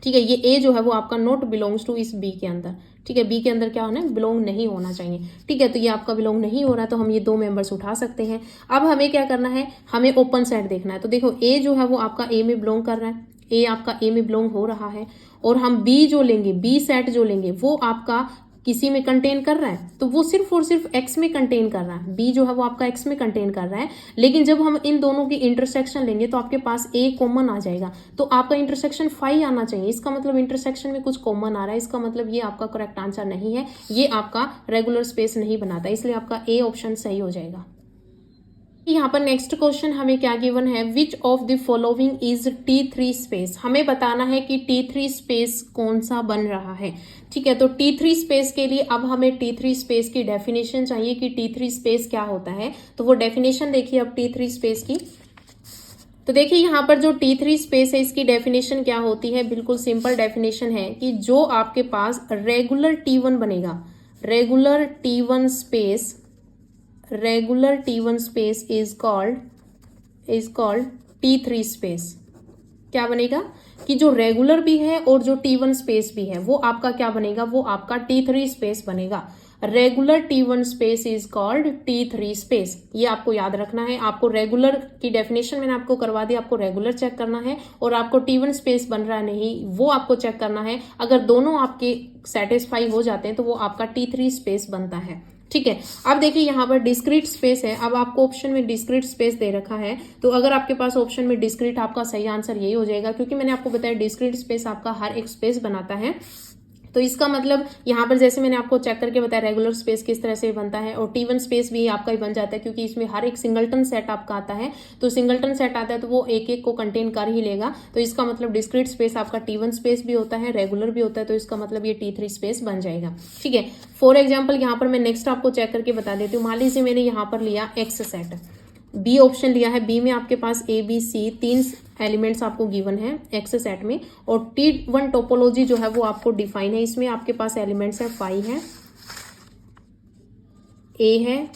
ठीक है। ये ए जो है वो आपका नॉट बिलोंग्स टू इस बी के अंदर, ठीक है, बी के अंदर क्या होना है, बिलोंग नहीं होना चाहिए, ठीक है। तो ये आपका बिलोंग नहीं हो रहा, तो हम ये दो मेंबर्स उठा सकते हैं। अब हमें क्या करना है, हमें ओपन सेट देखना है। तो देखो ए जो है वो आपका ए में बिलोंग कर रहा है, ए आपका ए में बिलोंग हो रहा है, और हम बी जो लेंगे, बी सेट जो लेंगे वो आपका किसी में कंटेन कर रहा है, तो वो सिर्फ और सिर्फ एक्स में कंटेन कर रहा है, बी जो है वो आपका एक्स में कंटेन कर रहा है। लेकिन जब हम इन दोनों की इंटरसेक्शन लेंगे तो आपके पास ए कॉमन आ जाएगा, तो आपका इंटरसेक्शन फाई आना चाहिए, इसका मतलब इंटरसेक्शन में कुछ कॉमन आ रहा है, इसका मतलब ये आपका करेक्ट आंसर नहीं है, ये आपका रेगुलर स्पेस नहीं बनाता, इसलिए आपका ए ऑप्शन सही हो जाएगा। यहाँ पर नेक्स्ट क्वेश्चन हमें क्या गिवन है, विच of the following is T3 space. हमें बताना है कि T3 स्पेस कौन सा बन रहा है, ठीक है। तो T3 स्पेस के लिए अब हमें T3 स्पेस की डेफिनेशन चाहिए कि T3 स्पेस क्या होता है। तो वो डेफिनेशन देखिए अब T3 स्पेस की, तो देखिए यहाँ पर जो T3 स्पेस है इसकी डेफिनेशन क्या होती है, बिल्कुल सिंपल डेफिनेशन है कि जो आपके पास रेगुलर T1 बनेगा, regular T1 space is called T3 space. क्या बनेगा कि जो रेगुलर भी है और जो T1 स्पेस भी है वो आपका क्या बनेगा, वो आपका T3 स्पेस बनेगा। Regular T1 space is called T3 space, ये आपको याद रखना है। आपको रेगुलर की डेफिनेशन मैंने आपको करवा दी, आपको रेगुलर चेक करना है और आपको T1 स्पेस बन रहा है नहीं वो आपको चेक करना है। अगर दोनों आपके सेटिस्फाई हो जाते हैं तो वो आपका T3 स्पेस बनता है, ठीक है। अब देखिए यहाँ पर डिस्क्रीट स्पेस है, अब आपको ऑप्शन में डिस्क्रीट स्पेस दे रखा है, तो अगर आपके पास ऑप्शन में डिस्क्रीट, आपका सही आंसर यही हो जाएगा, क्योंकि मैंने आपको बताया डिस्क्रीट स्पेस आपका हर एक स्पेस बनाता है। तो इसका मतलब यहाँ पर जैसे मैंने आपको चेक करके बताया रेगुलर स्पेस किस तरह से बनता है, और T1 स्पेस भी आपका ही बन जाता है क्योंकि इसमें हर एक सिंगलटन सेट आपका आता है। तो सिंगलटन सेट आता है तो वो एक एक को कंटेन कर ही लेगा। तो इसका मतलब डिस्क्रीट स्पेस आपका T1 स्पेस भी होता है, रेगुलर भी होता है। तो इसका मतलब ये T3 स्पेस बन जाएगा। ठीक है, फॉर एग्जाम्पल यहाँ पर मैं नेक्स्ट आपको चेक करके बता देती हूँ। मान लीजिए मैंने यहाँ पर लिया एक्स सेट, बी ऑप्शन लिया है। बी में आपके पास ए बी सी 3 एलिमेंट्स आपको गिवन है एक्स सेट में, और T1 टोपोलॉजी जो है वो आपको डिफाइन है। इसमें आपके पास एलिमेंट्स है 5 है, ए है,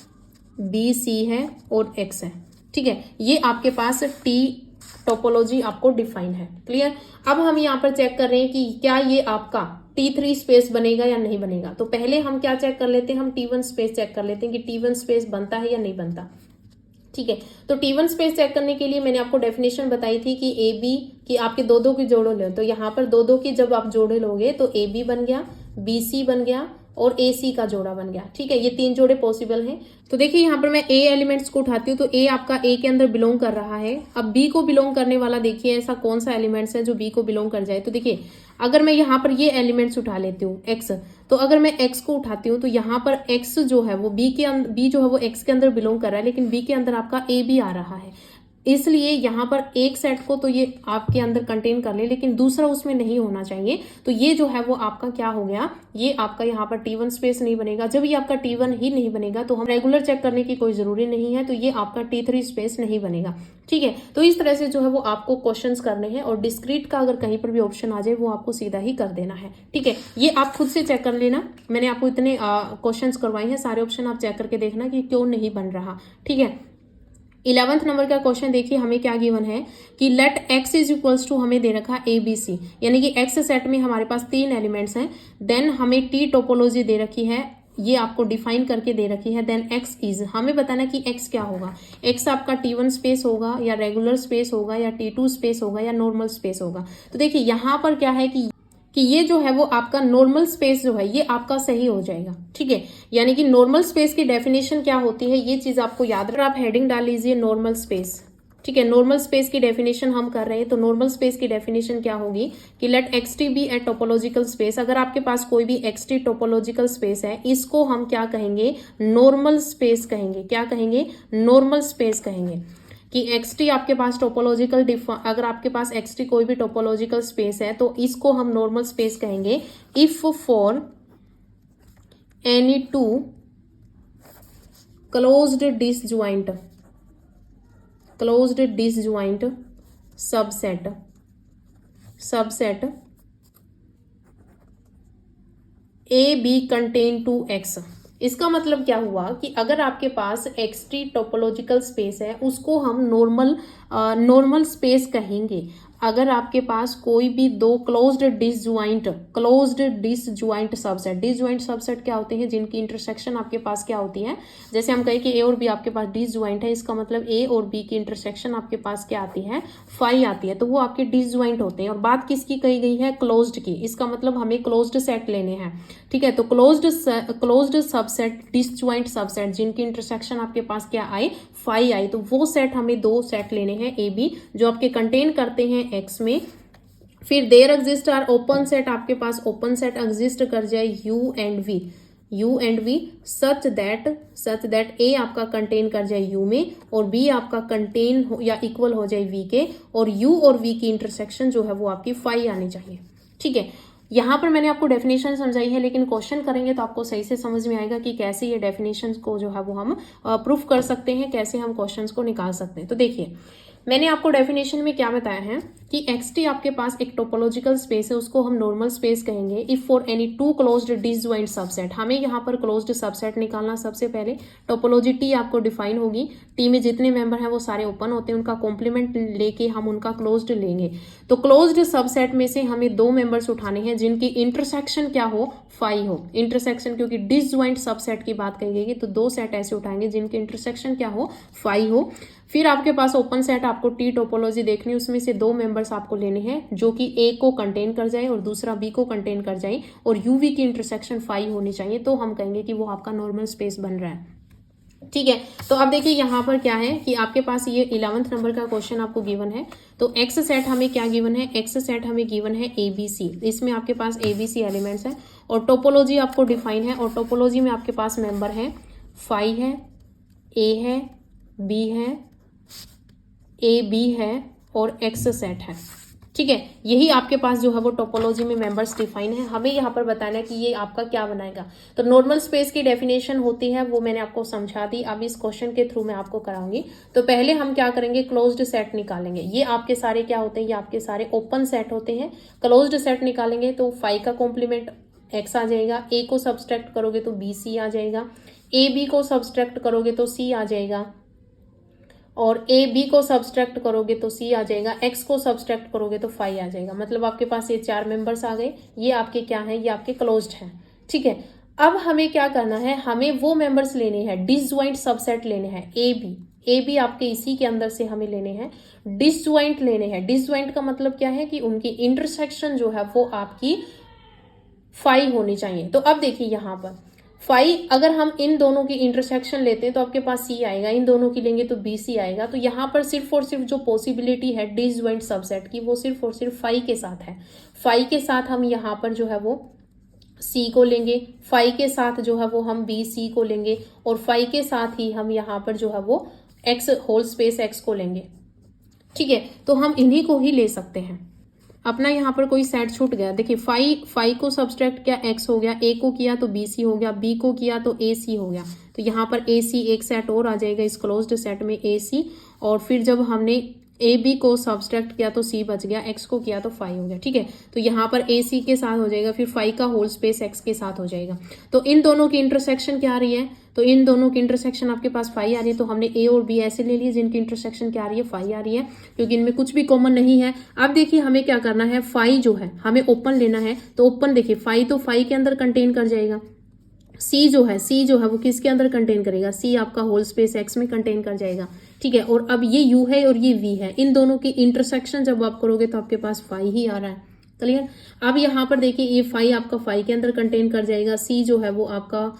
बी सी है और एक्स है। ठीक है, ये आपके पास टी टोपोलॉजी आपको डिफाइन है। क्लियर। अब हम यहाँ पर चेक कर रहे हैं कि क्या ये आपका T3 स्पेस बनेगा या नहीं बनेगा। तो पहले हम क्या चेक कर लेते हैं, हम T1 स्पेस चेक कर लेते हैं कि T1 स्पेस बनता है या नहीं बनता। ठीक है, तो T1 स्पेस चेक करने के लिए मैंने आपको डेफिनेशन बताई थी कि ए बी की आपके दो दो की जोड़ो ले, तो यहाँ पर दो दो की जब आप जोड़े लोगे तो ए बी बन गया, बी सी बन गया और ए सी का जोड़ा बन गया। ठीक है, ये 3 जोड़े पॉसिबल हैं। तो देखिए यहाँ पर मैं ए एलिमेंट्स को उठाती हूँ तो ए आपका ए के अंदर बिलोंग कर रहा है। अब बी को बिलोंग करने वाला देखिए ऐसा कौन सा एलिमेंट्स है जो बी को बिलोंग कर जाए। तो देखिए अगर मैं यहाँ पर ये एलिमेंट्स उठा लेती हूँ एक्स, तो अगर मैं एक्स को उठाती हूँ तो यहाँ पर एक्स जो है वो बी जो है वो एक्स के अंदर बिलोंग कर रहा है, लेकिन बी के अंदर आपका ए भी आ रहा है। इसलिए यहाँ पर एक सेट को तो ये आपके अंदर कंटेन कर ले, लेकिन दूसरा उसमें नहीं होना चाहिए। तो ये जो है वो आपका क्या हो गया, ये आपका यहाँ पर T1 स्पेस नहीं बनेगा। जब ये आपका T1 ही नहीं बनेगा तो हम रेगुलर चेक करने की कोई जरूरी नहीं है, तो ये आपका T3 स्पेस नहीं बनेगा। ठीक है, तो इस तरह से जो है वो आपको क्वेश्चंस करने हैं, और डिस्क्रीट का अगर कहीं पर भी ऑप्शन आ जाए वो आपको सीधा ही कर देना है। ठीक है, ये आप खुद से चेक कर लेना। मैंने आपको इतने क्वेश्चन करवाए हैं, सारे ऑप्शन आप चेक करके देखना कि क्यों नहीं बन रहा। ठीक है, 11th नंबर का क्वेश्चन देखिए, हमें क्या गिवन है कि let x is equals to, हमें दे रखा ए बी सी, यानी कि x सेट में हमारे पास 3 एलिमेंट्स हैं। देन हमें टी टोपोलॉजी दे रखी है, ये आपको डिफाइन करके दे रखी है। देन x इज, हमें बताना कि x क्या होगा। x आपका T1 स्पेस होगा या रेगुलर स्पेस होगा या T2 स्पेस होगा या नॉर्मल स्पेस होगा। तो देखिए यहाँ पर क्या है कि ये जो है वो आपका नॉर्मल स्पेस जो है ये आपका सही हो जाएगा। ठीक है, यानी कि नॉर्मल स्पेस की डेफिनेशन क्या होती है ये चीज आपको याद रखना। आप हेडिंग डाल लीजिए नॉर्मल स्पेस। ठीक है, नॉर्मल स्पेस की डेफिनेशन हम कर रहे हैं, तो नॉर्मल स्पेस की डेफिनेशन क्या होगी कि let xt be a topological space. अगर आपके पास कोई भी xt टोपोलॉजिकल स्पेस है, इसको हम क्या कहेंगे, नॉर्मल स्पेस कहेंगे। क्या कहेंगे, नॉर्मल स्पेस कहेंगे। कि xt आपके पास टोपोलॉजिकल अगर आपके पास xt कोई भी टोपोलॉजिकल स्पेस है तो इसको हम नॉर्मल स्पेस कहेंगे if for any two closed disjoint subset A B contain to X. इसका मतलब क्या हुआ कि अगर आपके पास xt टोपोलॉजिकल स्पेस है उसको हम नॉर्मल स्पेस कहेंगे अगर आपके पास कोई भी दो closed disjoint subset. Disjoint subset क्या होते हैं, जिनकी इंटरसेक्शन आपके पास क्या होती है। जैसे हम कहें कि ए और बी आपके पास डिसजॉइंट है, इसका मतलब ए और बी की इंटरसेक्शन आपके पास क्या आती है, फाई आती है, तो वो आपके डिसजॉइंट होते हैं। और बात किसकी कही गई है, क्लोज्ड की। इसका मतलब हमें क्लोज्ड सेट लेने हैं। ठीक है, तो क्लोज्ड सबसेट, डिसजॉइंट सबसेट जिनकी इंटरसेक्शन आपके पास क्या आए, फाई आई, तो वो सेट हमें 2 सेट लेने हैं ए बी जो आपके कंटेन करते हैं एक्स में। फिर there exist are open set, आपके पास ओपन सेट एग्जिस्ट कर जाए U and V such that A आपका कंटेन कर जाए यू में और बी आपका कंटेन हो या इक्वल हो जाए वी के, और यू और वी की इंटरसेक्शन जो है वो आपकी फाई आनी चाहिए। ठीक है, यहाँ पर मैंने आपको डेफिनेशन समझाई है, लेकिन क्वेश्चन करेंगे तो आपको सही से समझ में आएगा कि कैसे ये डेफिनेशन को जो है वो हम प्रूफ कर सकते हैं, कैसे हम क्वेश्चंस को निकाल सकते हैं। तो देखिए मैंने आपको डेफिनेशन में क्या बताया है कि xt आपके पास एक टोपोलॉजिकल स्पेस है, उसको हम नॉर्मल स्पेस कहेंगे if for any two closed disjoint subset. हमें यहाँ पर क्लोज्ड सबसेट निकालना, सबसे पहले टोपोलॉजी टी आपको डिफाइन होगी। टी में जितने मेंबर हैं वो सारे ओपन होते हैं, उनका कॉम्प्लीमेंट लेके हम उनका क्लोज्ड लेंगे। तो क्लोज्ड सबसेट में से हमें 2 मेंबर्स उठाने हैं जिनकी इंटरसेक्शन क्या हो, फाई हो। इंटरसेक्शन, क्योंकि डिसजॉइंट सबसेट की बात कही गई तो 2 सेट ऐसे उठाएंगे जिनकी इंटरसेक्शन क्या हो, फाई हो। फिर आपके पास ओपन सेट, आपको टी टोपोलॉजी देखनी, उसमें से 2 मेंबर्स आपको लेने हैं जो कि ए को कंटेन कर जाए और दूसरा बी को कंटेन कर जाए, और यूवी की इंटरसेक्शन फाई होनी चाहिए, तो हम कहेंगे कि वो आपका नॉर्मल स्पेस बन रहा है। ठीक है। तो अब देखिए यहाँ पर क्या है कि आपके पास ये 11th नंबर का क्वेश्चन आपको गिवन है। तो एक्स सेट हमें क्या गिवन है, एक्स सेट हमें गिवन है ABC। इसमें आपके पास ABC एलिमेंट्स हैं और टोपोलॉजी आपको डिफाइन है और टोपोलॉजी में आपके पास मेंबर है फाई है, A है, B है, AB है और एक्स सेट है। ठीक है, यही आपके पास जो है वो टोपोलॉजी में मेंबर्स डिफाइन है। हमें यहाँ पर बताना है कि ये आपका क्या बनाएगा। तो नॉर्मल स्पेस की डेफिनेशन होती है वो मैंने आपको समझा दी, अब इस क्वेश्चन के थ्रू मैं आपको कराऊंगी। तो पहले हम क्या करेंगे, क्लोज्ड सेट निकालेंगे। ये आपके सारे क्या होते हैं, ये आपके सारे ओपन सेट होते हैं। क्लोज्ड सेट निकालेंगे तो फाई का कॉम्प्लीमेंट एक्स आ जाएगा, ए को सब्सट्रैक्ट करोगे तो BC आ जाएगा, AB को सब्सट्रैक्ट करोगे तो C आ जाएगा और AB को सब्सट्रैक्ट करोगे तो C आ जाएगा, X को सब्सट्रैक्ट करोगे तो फाई आ जाएगा। मतलब आपके पास ये 4 मेंबर्स आ गए। ये आपके क्या हैं, ये आपके क्लोज्ड हैं। ठीक है, अब हमें क्या करना है, हमें वो मेंबर्स लेने हैं, डिसजॉइंट सबसेट लेने हैं। AB आपके इसी के अंदर से हमें लेने हैं, डिसजॉइंट लेने हैं। डिसजॉइंट का मतलब क्या है कि उनकी इंटरसेक्शन जो है वो आपकी फाई होनी चाहिए। तो अब देखिए यहाँ पर फाई, अगर हम इन दोनों की इंटरसेक्शन लेते हैं तो आपके पास C आएगा, इन दोनों की लेंगे तो BC आएगा। तो यहाँ पर सिर्फ और सिर्फ जो पॉसिबिलिटी है डिसजॉइंट सबसेट की वो सिर्फ और सिर्फ फाई के साथ है। फाई के साथ हम यहाँ पर जो है वो C को लेंगे, फाई के साथ जो है वो हम BC को लेंगे और फाई के साथ ही हम यहाँ पर जो है वो X होल स्पेस X को लेंगे। ठीक है, तो हम इन्हीं को ही ले सकते हैं। अपना यहाँ पर कोई सेट छूट गया, देखिए फाई को सब्सट्रैक्ट किया X हो गया, A को किया तो BC हो गया, B को किया तो AC हो गया। तो यहाँ पर AC एक सेट और आ जाएगा इस क्लोज्ड सेट में AC। और फिर जब हमने AB को सब्सट्रैक्ट किया तो C बच गया, X को किया तो फाई हो गया। ठीक है, तो यहाँ पर AC के साथ हो जाएगा, फिर फाई का होल स्पेस X के साथ हो जाएगा। तो इन दोनों की इंटरसेक्शन क्या आ रही है, तो इन दोनों की इंटरसेक्शन आपके पास फाई आ रही है। तो हमने A और B ऐसे ले लिए जिनकी इंटरसेक्शन क्या आ रही है, फाई आ रही है, क्योंकि इनमें कुछ भी कॉमन नहीं है। अब देखिए हमें क्या करना है, फाई जो है हमें ओपन लेना है। तो ओपन देखिए फाई तो फाई के अंदर कंटेन कर जाएगा, C जो है वो किसके अंदर कंटेन करेगा, C आपका होल स्पेस X में कंटेन कर जाएगा। ठीक है, और अब ये U है और ये V है, इन दोनों की इंटरसेक्शन जब आप करोगे तो आपके पास फाई ही आ रहा है। क्लियर। अब यहाँ पर देखिए ये फाई आपका फाई के अंदर कंटेन कर जाएगा, C जो है वो आपका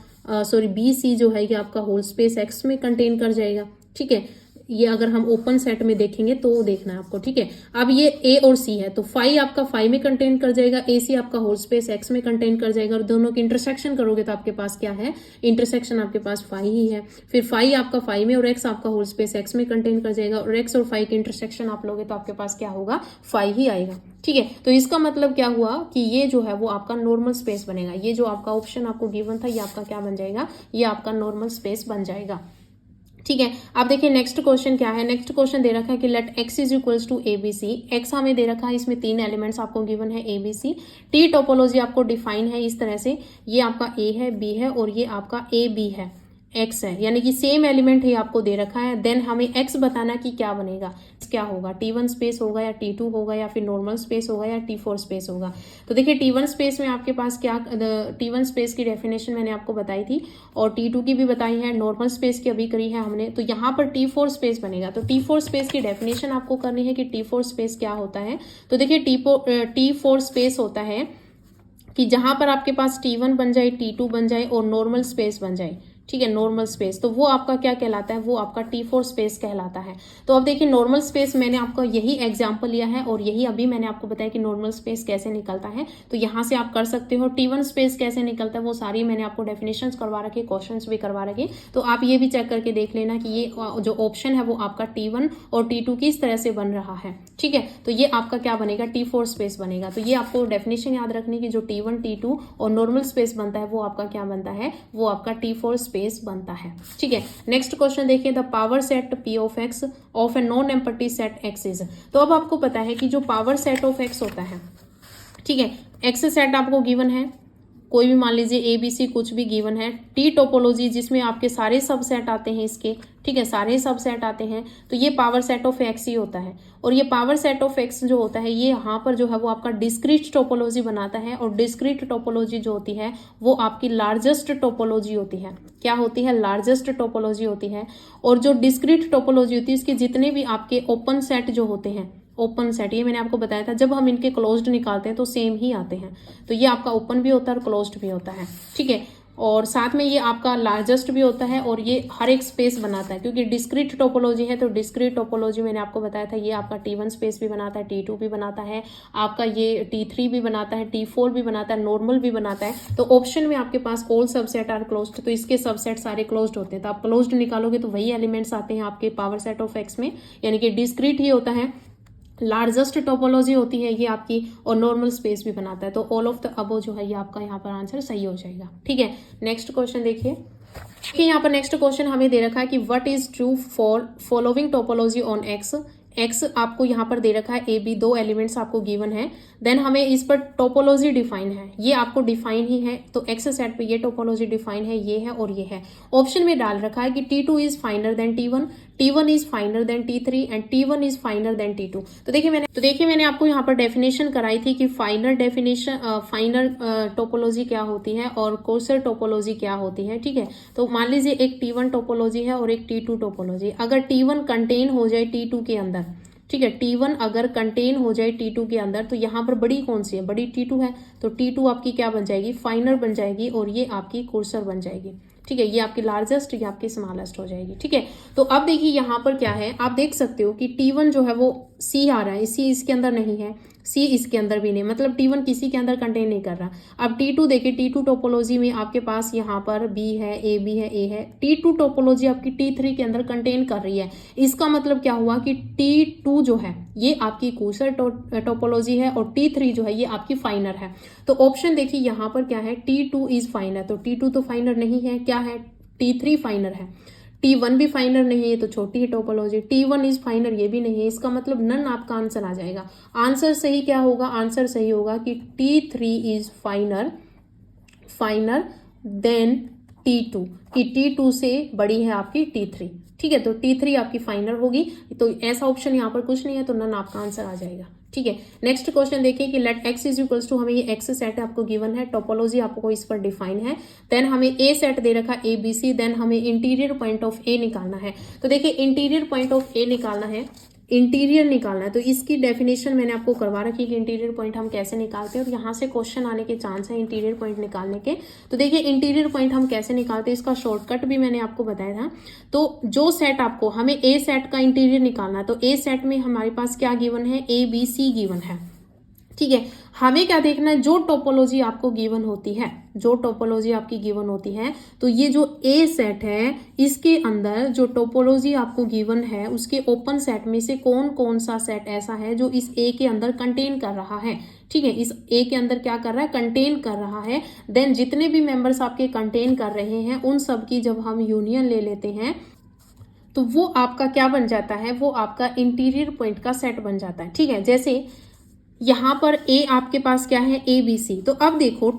BC जो है ये आपका होल स्पेस X में कंटेन कर जाएगा। ठीक है, ये अगर हम ओपन सेट में देखेंगे तो देखना है आपको। ठीक है, अब ये A और C है तो फाई आपका फाई में कंटेन कर जाएगा, AC आपका होल स्पेस X में कंटेन कर जाएगा और दोनों की इंटरसेक्शन करोगे तो आपके पास क्या है, इंटरसेक्शन आपके पास फाई ही है। फिर फाई आपका फाई में और X आपका होल स्पेस X में कंटेन कर जाएगा और X और फाई की इंटरसेक्शन आप लोगे तो आपके पास क्या होगा, फाई ही आएगा। ठीक है, तो इसका मतलब क्या हुआ कि ये जो है वो आपका नॉर्मल स्पेस बनेगा। ये जो आपका ऑप्शन आपको गिवन था ये आपका क्या बन जाएगा, ये आपका नॉर्मल स्पेस बन जाएगा। ठीक है, अब देखिए नेक्स्ट क्वेश्चन क्या है। नेक्स्ट क्वेश्चन दे रखा है कि let x is equals to ABC। x हमें दे रखा है, इसमें 3 एलिमेंट्स आपको गिवन है ABC। T टोपोलॉजी आपको डिफाइन है इस तरह से, ये आपका A है, B है और ये आपका AB है, X है, यानी कि सेम एलिमेंट ही आपको दे रखा है। देन हमें X बताना कि क्या बनेगा, क्या होगा, T1 स्पेस होगा या T2 होगा या फिर नॉर्मल स्पेस होगा या T4 स्पेस होगा। तो देखिए T1 स्पेस में आपके पास क्या, T1 स्पेस की डेफिनेशन मैंने आपको बताई थी और T2 की भी बताई है, नॉर्मल स्पेस की अभी करी है हमने। तो यहाँ पर T4 स्पेस बनेगा। तो T4 स्पेस की डेफिनेशन आपको करनी है कि T4 स्पेस क्या होता है। तो देखिए T4 स्पेस होता है कि जहां पर आपके पास T1 बन जाए, T2 बन जाए और नॉर्मल स्पेस बन जाए। ठीक है, नॉर्मल स्पेस, तो वो आपका क्या कहलाता है, वो आपका T4 स्पेस कहलाता है। तो अब देखिए नॉर्मल स्पेस मैंने आपका यही एग्जांपल लिया है और यही अभी मैंने आपको बताया कि नॉर्मल स्पेस कैसे निकलता है। तो यहाँ से आप कर सकते हो। T1 स्पेस कैसे निकलता है वो सारी मैंने आपको डेफिनेशंस करवा रखी, क्वेश्चंस भी करवा रखे। तो आप ये भी चेक करके देख लेना कि ये जो ऑप्शन है वो आपका T1 और T2 किस तरह से बन रहा है। ठीक है, तो ये आपका क्या बनेगा, T4 स्पेस बनेगा। तो ये आपको डेफिनेशन याद रखनी की जो T1 T2 और नॉर्मल स्पेस बनता है वो आपका क्या बनता है, वो आपका T4 स्पेस बनता है। ठीक है, नेक्स्ट क्वेश्चन देखिए, the power set P of X of a non empty set X is. तो अब आपको पता है कि जो पावर सेट ऑफ X होता है, ठीक है, X सेट आपको गिवन है, कोई भी मान लीजिए ABC कुछ भी गिवन है। T टोपोलॉजी जिसमें आपके सारे सबसेट आते हैं इसके, ठीक है, सारे सबसेट आते हैं, तो ये पावर सेट ऑफ X ही होता है। और ये पावर सेट ऑफ X जो होता है ये यहाँ पर जो है वो आपका डिस्क्रीट टोपोलॉजी बनाता है और डिस्क्रीट टोपोलॉजी जो होती है वो आपकी लार्जेस्ट टोपोलॉजी होती है। क्या होती है, लार्जेस्ट टोपोलॉजी होती है। और जो डिस्क्रीट टोपोलॉजी होती है इसके जितने भी आपके ओपन सेट जो होते हैं, ओपन सेट ये मैंने आपको बताया था, जब हम इनके क्लोज्ड निकालते हैं तो सेम ही आते हैं। तो ये आपका ओपन भी होता है और क्लोज्ड भी होता है। ठीक है, और साथ में ये आपका लार्जेस्ट भी होता है और ये हर एक स्पेस बनाता है, क्योंकि डिस्क्रीट टोपोलॉजी है तो डिस्क्रीट टोपोलॉजी मैंने आपको बताया था ये आपका T1 स्पेस भी बनाता है, T2 भी बनाता है, आपका ये T3 भी बनाता है, T4 भी बनाता है, नॉर्मल भी बनाता है। तो ऑप्शन में आपके पास ऑल सबसेट आर क्लोज्ड, तो इसके सबसेट सारे क्लोज्ड होते हैं, तो आप क्लोज्ड निकालोगे तो वही एलिमेंट्स आते हैं आपके पावर सेट ऑफ एक्स में, यानी कि डिस्क्रीट ही होता है, लार्जेस्ट टोपोलॉजी होती है ये आपकी, और नॉर्मल स्पेस भी बनाता है। तो ऑल ऑफ द अबव जो है ये आपका यहाँ पर आंसर सही हो जाएगा। ठीक है, नेक्स्ट क्वेश्चन देखिए। यहाँ पर नेक्स्ट क्वेश्चन हमें दे रखा है कि what is true for following topology on x. X आपको यहाँ पर दे रखा है, ए बी दो एलिमेंट्स आपको गिवन है, देन हमें इस पर टोपोलॉजी डिफाइन है, ये आपको डिफाइन ही है, तो एक्स सेट पे ये टोपोलॉजी डिफाइन है, ये है और ये है। ऑप्शन में डाल रखा है कि T2 is finer than T1, T1 is finer than T3 and T1 is finer than T2। तो देखिए मैंने आपको यहाँ पर डेफिनेशन कराई थी कि फाइनर टोपोलॉजी क्या होती है और कोर्सर टोपोलॉजी क्या होती है। ठीक है, तो मान लीजिए एक T1 टोपोलॉजी है और एक T2 टोपोलॉजी। अगर T1 कंटेन हो जाए T2 के अंदर, ठीक है, T1 अगर कंटेन हो जाए T2 के अंदर, तो यहाँ पर बड़ी कौन सी है, बड़ी T2 है, तो T2 आपकी क्या बन जाएगी, फाइनर बन जाएगी और ये आपकी कोर्सर बन जाएगी। ठीक है, ये आपकी लार्जेस्ट, ये आपकी स्मॉलेस्ट हो जाएगी। ठीक है, तो अब देखिए यहाँ पर क्या है, आप देख सकते हो कि T1 जो है वो C आ रहा है, C इसके अंदर नहीं है, C इसके अंदर भी नहीं, मतलब T1 किसी के अंदर कंटेन नहीं कर रहा। अब T2 देखिए, T2 टोपोलॉजी में आपके पास यहाँ पर B है, A B है, A है, T2 टोपोलॉजी आपकी T3 के अंदर कंटेन कर रही है। इसका मतलब क्या हुआ कि T2 जो है ये आपकी कोर्सर टोपोलॉजी है और T3 जो है ये आपकी फाइनर है। तो ऑप्शन देखिए यहाँ पर क्या है, T2 इज फाइनर, तो T2 तो फाइनर नहीं है, क्या है, T3 फाइनर है। T1 भी फाइनर नहीं है तो छोटी है टोपोलॉजी, T1 इज फाइनर, ये भी नहीं है, इसका मतलब नन आपका आंसर आ जाएगा। आंसर सही क्या होगा, आंसर सही होगा कि T3 is finer than T2, कि T2 से बड़ी है आपकी T3। ठीक है, तो T3 आपकी फाइनर होगी, तो ऐसा ऑप्शन यहाँ पर कुछ नहीं है, तो नन आपका आंसर आ जाएगा। ठीक है, नेक्स्ट क्वेश्चन देखिए कि let X is equals to, हमें ये एक्स सेट आपको गिवन है, टोपोलॉजी आपको इस पर डिफाइन है, देन हमें ए सेट दे रखा ए बी सी, देन हमें इंटीरियर पॉइंट ऑफ ए निकालना है। तो देखिए इंटीरियर पॉइंट ऑफ ए निकालना है, इंटीरियर निकालना है, तो इसकी डेफिनेशन मैंने आपको करवा रखी कि इंटीरियर पॉइंट हम कैसे निकालते हैं, और यहाँ से क्वेश्चन आने के चांस है इंटीरियर पॉइंट निकालने के। तो देखिए इंटीरियर पॉइंट हम कैसे निकालते हैं, इसका शॉर्टकट भी मैंने आपको बताया था। तो जो सेट आपको, हमें ए सेट का इंटीरियर निकालना है, तो ए सेट में हमारे पास क्या गिवन है, ए बी सी गिवन है। ठीक है, हमें क्या देखना है, जो टोपोलॉजी आपको गिवन होती है, जो टोपोलॉजी आपकी गिवन होती है, तो ये जो ए सेट है इसके अंदर जो टोपोलॉजी आपको गिवन है उसके ओपन सेट में से कौन कौन सा सेट ऐसा है जो इस ए के अंदर कंटेन कर रहा है। ठीक है, इस ए के अंदर क्या कर रहा है, कंटेन कर रहा है। देन जितने भी मेंबर्स आपके कंटेन कर रहे हैं उन सब की जब हम यूनियन ले लेते हैं तो वो आपका क्या बन जाता है, वो आपका इंटीरियर पॉइंट का सेट बन जाता है। ठीक है, जैसे यहाँ पर ए आपके पास क्या है, ए बी सी, तो अब देखो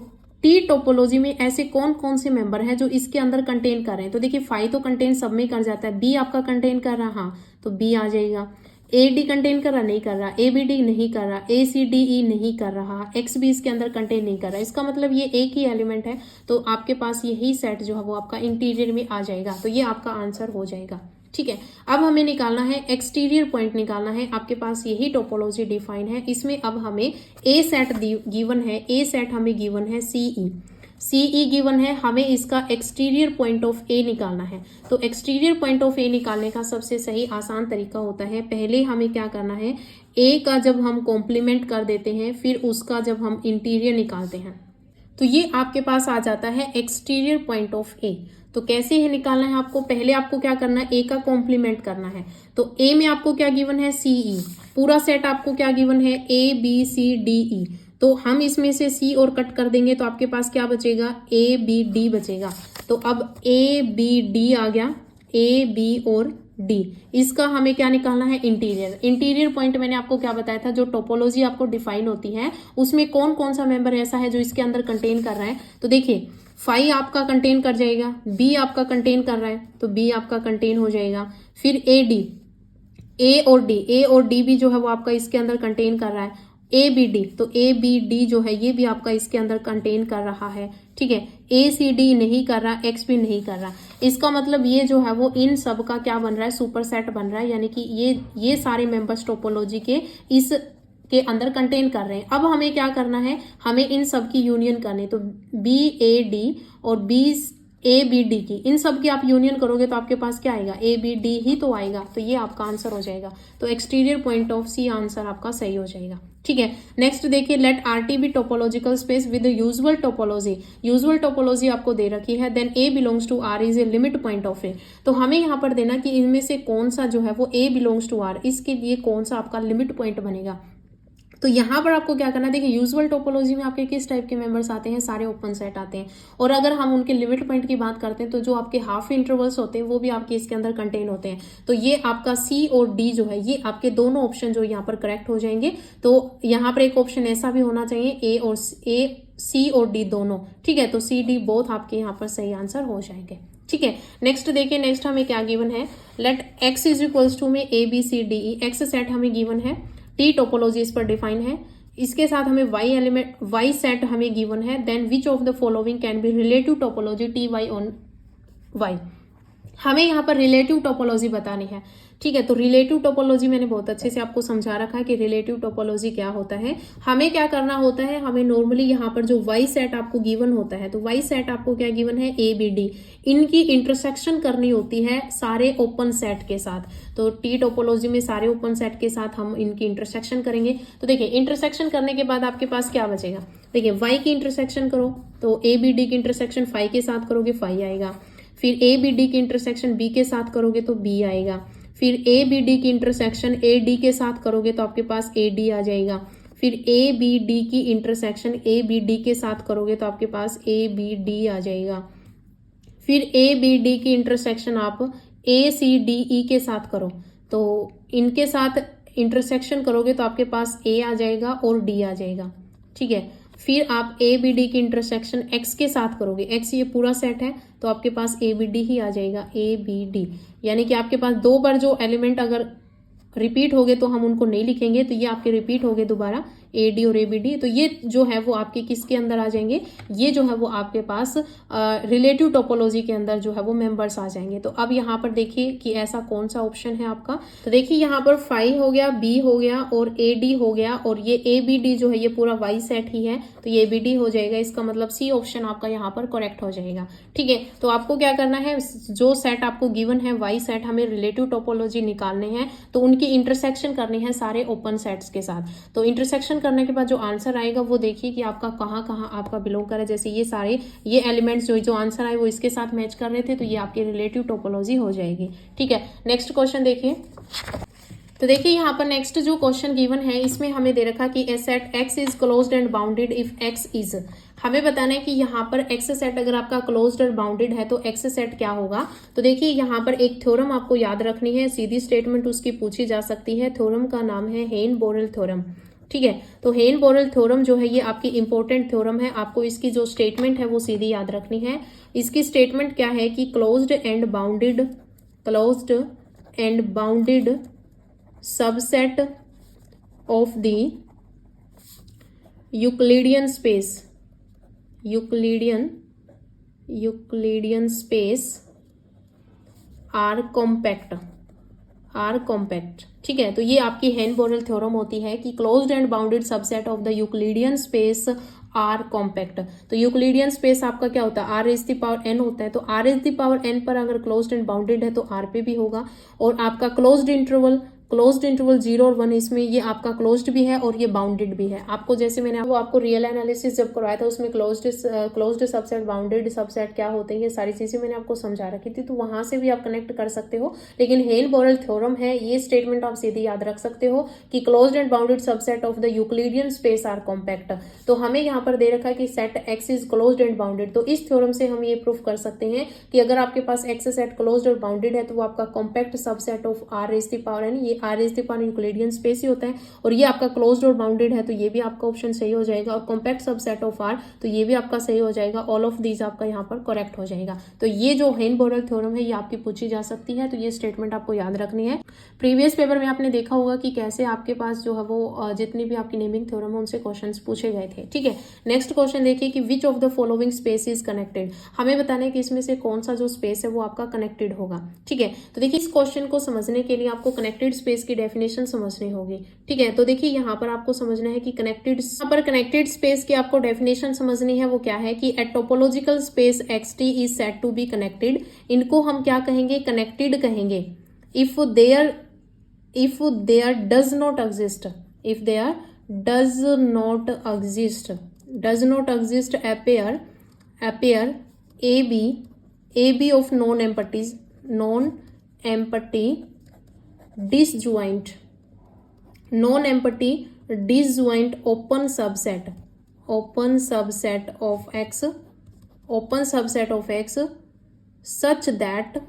टी टोपोलॉजी में ऐसे कौन कौन से मेंबर हैं जो इसके अंदर कंटेन कर रहे हैं। तो देखिए फाइव तो कंटेन सब में कर जाता है, बी आपका कंटेन कर रहा, हाँ तो बी आ जाएगा। ए डी कंटेन कर रहा, नहीं कर रहा, ए बी डी नहीं कर रहा, ए सी डी ई नहीं कर रहा, एक्स भी इसके अंदर कंटेन नहीं कर रहा, इसका मतलब ये एक ही एलिमेंट है, तो आपके पास यही सेट जो है वो आपका इंटीरियर में आ जाएगा, तो ये आपका आंसर हो जाएगा। ठीक है, अब हमें निकालना है एक्सटीरियर पॉइंट निकालना है, आपके पास यही टोपोलॉजी डिफाइन है, इसमें अब हमें ए सेट गिवन है, ए सेट हमें गिवन है सीई गिवन है, हमें इसका एक्सटीरियर पॉइंट ऑफ ए निकालना है। तो एक्सटीरियर पॉइंट ऑफ ए निकालने का सबसे सही आसान तरीका होता है, पहले हमें क्या करना है, ए का जब हम कॉम्प्लीमेंट कर देते हैं फिर उसका जब हम इंटीरियर निकालते हैं तो ये आपके पास आ जाता है एक्सटीरियर पॉइंट ऑफ ए। तो कैसे है निकालना है आपको, पहले आपको क्या करना है, ए का कॉम्प्लीमेंट करना है। तो ए में आपको क्या गिवन है, सीई, पूरा सेट आपको क्या गिवन है, ए बी सी डी ई, तो हम इसमें से सी और कट कर देंगे तो आपके पास क्या बचेगा, ए बी डी बचेगा। तो अब ए बी डी आ गया, ए बी और डी, इसका हमें क्या निकालना है, इंटीरियर। इंटीरियर पॉइंट मैंने आपको क्या बताया था, जो टोपोलॉजी आपको डिफाइन होती है उसमें कौन कौन सा मेंबर ऐसा है जो इसके अंदर कंटेन कर रहा है। तो देखिए फाइव आपका कंटेन कर जाएगा, बी आपका कंटेन कर रहा है तो बी आपका कंटेन हो जाएगा, फिर ए डी, ए और डी भी जो है वो आपका इसके अंदर कंटेन कर रहा है, ए बी डी, तो ए बी डी जो है ये भी आपका इसके अंदर कंटेन कर रहा है। ठीक है, ए सी डी नहीं कर रहा, एक्स भी नहीं कर रहा, इसका मतलब ये जो है वो इन सब का क्या बन रहा है, सुपर सेट बन रहा है, यानी कि ये सारे मेंबर्स टोपोलॉजी के इस के अंदर कंटेन कर रहे हैं। अब हमें क्या करना है, हमें इन सब की यूनियन करनी है। तो बी ए डी और बी ए बी डी की, इन सब की आप यूनियन करोगे तो आपके पास क्या आएगा, ए बी डी ही तो आएगा। तो ये आपका आंसर हो जाएगा। तो exterior point of C answer आपका सही हो जाएगा। ठीक है, नेक्स्ट देखिए, let R T be topological space with usual topology. Usual topology आपको दे रखी है, then A belongs to R is a limit point of A. तो हमें यहाँ पर देना कि इनमें से कौन सा जो है वो ए बिलोंग्स टू आर, इसके लिए कौन सा आपका लिमिट पॉइंट बनेगा। तो यहाँ पर आपको क्या करना है, देखिए यूजुअल टोपोलॉजी में आपके किस टाइप के मेंबर्स आते हैं, सारे ओपन सेट आते हैं। और अगर हम उनके लिमिट पॉइंट की बात करते हैं तो जो आपके हाफ इंटरवल्स होते हैं वो भी आपके इसके अंदर कंटेन होते हैं। तो ये आपका सी और डी जो है, ये आपके दोनों ऑप्शन जो यहाँ पर करेक्ट हो जाएंगे। तो यहाँ पर एक ऑप्शन ऐसा भी होना चाहिए, ए सी और डी दोनों। ठीक है, तो सी डी बोथ आपके यहाँ पर सही आंसर हो जाएंगे। ठीक है, नेक्स्ट देखिए, नेक्स्ट हमें क्या गिवन है, let X is equals to में A B C D E, X set हमें गिवन है, टी टोपोलॉजी इस पर डिफाइन है, इसके साथ हमें वाई एलिमेंट वाई सेट हमें गिवन है, then which of the following can be relative topology T Y on Y. हमें यहाँ पर रिलेटिव टोपोलॉजी बतानी है। ठीक है, तो रिलेटिव टोपोलॉजी मैंने बहुत अच्छे से आपको समझा रखा है कि रिलेटिव टोपोलॉजी क्या होता है। हमें क्या करना होता है, हमें नॉर्मली यहाँ पर जो वाई सेट आपको गिवन होता है, तो वाई सेट आपको क्या गिवन है, ए बी डी, इनकी इंटरसेक्शन करनी होती है सारे ओपन सेट के साथ। तो टी टोपोलॉजी में सारे ओपन सेट के साथ हम इनकी इंटरसेक्शन करेंगे। तो देखिए, इंटरसेक्शन करने के बाद आपके पास क्या बचेगा, देखिए वाई की इंटरसेक्शन करो तो ए बी डी की इंटरसेक्शन फाई के साथ करोगे फाई आएगा, फिर ए बी डी की इंटरसेक्शन बी के साथ करोगे तो बी आएगा, फिर ए बी डी की इंटरसेक्शन ए डी के साथ करोगे तो आपके पास ए डी आ जाएगा, फिर ए बी डी की इंटरसेक्शन ए बी डी के साथ करोगे तो आपके पास ए बी डी आ जाएगा, फिर ए बी डी की इंटरसेक्शन आप ए सी डी ई के साथ करो तो इनके साथ इंटरसेक्शन करोगे तो आपके पास ए आ जाएगा और डी आ जाएगा। ठीक है, फिर आप ए बी डी की इंटरसेक्शन एक्स के साथ करोगे, एक्स ये पूरा सेट है तो आपके पास ए बी डी ही आ जाएगा, ए बी डी। यानी कि आपके पास दो बार जो एलिमेंट अगर रिपीट हो गए तो हम उनको नहीं लिखेंगे, तो ये आपके रिपीट हो गए दोबारा, ए डी और ए बी डी। तो ये जो है वो आपके किसके अंदर आ जाएंगे, ये जो है वो आपके पास रिलेटिव टोपोलॉजी के अंदर जो है वो मेंबर्स आ जाएंगे। तो अब यहाँ पर देखिए कि ऐसा कौन सा ऑप्शन है आपका। तो देखिए यहाँ पर फाई हो गया, बी हो गया और ए डी हो गया, और ये ए बी डी जो है ये पूरा वाई सेट ही है तो ये बी डी हो जाएगा। इसका मतलब सी ऑप्शन आपका यहाँ पर करेक्ट हो जाएगा। ठीक है, तो आपको क्या करना है, जो सेट आपको गिवन है वाई सेट, हमें रिलेटिव टोपोलॉजी निकालने हैं तो उनकी इंटरसेक्शन करनी है सारे ओपन सेट्स के साथ। तो इंटरसेक्शन करने के बाद जो आंसर आएगा वो देखिए कि आपका कहाँ कहाँ आपका बिलोंग करे। जैसे ये सारे ये एलिमेंट्स जो आंसर आए वो इसके साथ मैच कर रहे थे तो ये आपकी रिलेटिव टोपोलॉजी हो जाएगी। ठीक है, नेक्स्ट क्वेश्चन देखिए। तो देखिए यहाँ पर नेक्स्ट जो क्वेश्चन गिवन है इसमें हमें दे रखा कि a set X is closed and bounded if X is. हमें बताना है कि यहाँ पर एक्स सेट अगर आपका क्लोज्ड और बाउंडेड है तो एक्स सेट क्या होगा। तो देखिए यहाँ पर एक थ्योरम आपको याद रखनी है, सीधी स्टेटमेंट उसकी पूछी जा सकती है। थ्योरम का नाम है हेन-बोरेल थ्योरम। ठीक है, तो हेन-बोरेल थ्योरम जो है ये आपकी इंपॉर्टेंट थ्योरम है, आपको इसकी जो स्टेटमेंट है वो सीधी याद रखनी है। इसकी स्टेटमेंट क्या है कि closed and bounded subset of the Euclidean space are compact. ठीक है, तो ये आपकी हेन-बोरेल थ्योरम होती है कि closed and bounded subset of the Euclidean space are compact. तो यूक्लिडियन स्पेस आपका क्या होता है, R is the power N होता है। तो R is the power N पर अगर क्लोज्ड एंड बाउंडेड है तो आर पे भी होगा। और आपका क्लोज्ड इंटरवल 0 और 1, इसमें ये आपका क्लोज्ड भी है और ये बाउंडेड भी है। आपको जैसे मैंने वो आपको रियल एनालिसिस जब करवाया था उसमें क्लोज्ड सबसेट, बाउंडेड सबसेट क्या होते हैं, ये सारी चीजें मैंने आपको समझा रखी थी, तो वहां से भी आप कनेक्ट कर सकते हो। लेकिन हेन-बोरेल थ्योरम है, ये स्टेटमेंट आप सीधी याद रख सकते हो कि closed and bounded subset of the Euclidean space are compact. तो हमें यहाँ पर दे रखा है कि set X is closed and bounded. तो इस थ्योरम से हम ये प्रूफ कर सकते हैं कि अगर आपके पास एक्स सेट क्लोज्ड और बाउंडेड है तो वो आपका compact subset of R is the power n, ये R is the power Euclidean space ही होता है। और ये आपका क्लोज्ड और बाउंडेड है तो ये भी आपका ऑप्शन सही हो जाएगा। और कॉम्पैक्ट सबसेट ऑफ आर तो ये भी आपका सही हो जाएगा। ऑल ऑफ दीज आपका यहाँ पर करेक्ट हो जाएगा। तो ये जो हेन-बोरेल थ्योरम है ये आपकी पूछी जा सकती है, तो ये स्टेटमेंट आपको याद रखनी है। प्रीवियस पेपर में आपने देखा होगा कि कैसे आपके पास जो है वो जितनी भी आपकी नेमिंग थ्योरम है उनसे क्वेश्चन पूछे गए थे। ठीक है, नेक्स्ट क्वेश्चन देखिए कि which of the following space is connected. हमें बताना है कि इसमें से कौन सा जो स्पेस है वो आपका कनेक्टेड होगा। ठीक है, तो देखिए इस क्वेश्चन को समझने के लिए आपको कनेक्टेड स्पेस की डेफिनेशन समझनी होगी। ठीक है, तो देखिए यहाँ पर आपको समझना है कि कनेक्टेड स्पेस की आपको डेफिनेशन समझनी है। वो क्या है कि a topological space xt is said to be connected. इनको हम क्या कहेंगे, कनेक्टेड कहेंगे। If there does not exist a pair AB of non-empty disjoint open subset of X such that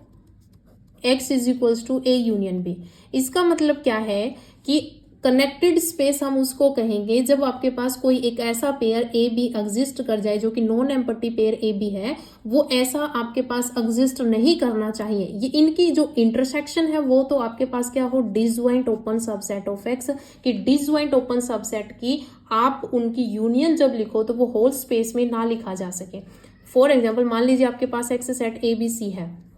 X is equals to A union B। इसका मतलब क्या है कि कनेक्टेड स्पेस हम उसको कहेंगे जब आपके पास कोई एक ऐसा पेयर ए बी एग्जिस्ट कर जाए जो कि non empty pair A B है, वो ऐसा आपके पास एग्जिस्ट नहीं करना चाहिए। ये इनकी जो इंटरसेक्शन है वो तो आपके पास क्या हो, disjoint open subset of x की डिसजॉइंट ओपन सबसेट की आप उनकी यूनियन जब लिखो तो वो होल स्पेस में ना लिखा जा सके। फॉर एग्जाम्पल मान लीजिए आपके पास X set A B C है,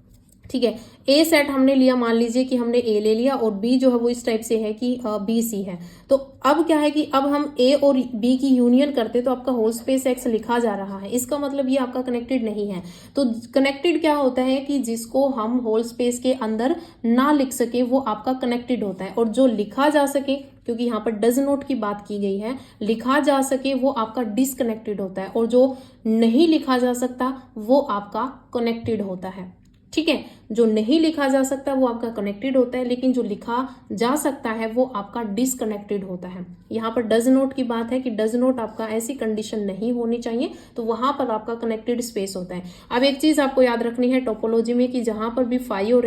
ठीक है, ए सेट हमने लिया, मान लीजिए कि हमने ए ले लिया और बी जो है वो इस टाइप से है कि बी सी है। तो अब क्या है कि अब हम ए और बी की यूनियन करते तो आपका होल स्पेस एक्स लिखा जा रहा है, इसका मतलब ये आपका कनेक्टेड नहीं है। तो कनेक्टेड क्या होता है कि जिसको हम होल स्पेस के अंदर ना लिख सके वो आपका कनेक्टेड होता है, और जो लिखा जा सके, क्योंकि यहाँ पर डज नॉट की बात की गई है, लिखा जा सके वो आपका डिसकनेक्टेड होता है, और जो नहीं लिखा जा सकता वो आपका कनेक्टेड होता है। ठीक है, जो नहीं लिखा जा सकता वो आपका कनेक्टेड होता है, लेकिन जो लिखा जा सकता है वो आपका डिसकनेक्टेड होता है। यहाँ पर डज नॉट की बात है कि डज नॉट आपका ऐसी कंडीशन नहीं होनी चाहिए, तो वहां पर आपका कनेक्टेड स्पेस होता है। अब एक चीज आपको याद रखनी है टोपोलॉजी में कि जहां पर भी फाई और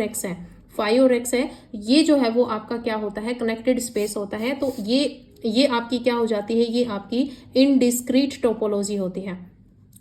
एक्स है, ये जो है वो आपका क्या होता है, कनेक्टेड स्पेस होता है। तो ये आपकी क्या हो जाती है, ये आपकी इनडिस्क्रीट टोपोलॉजी होती है।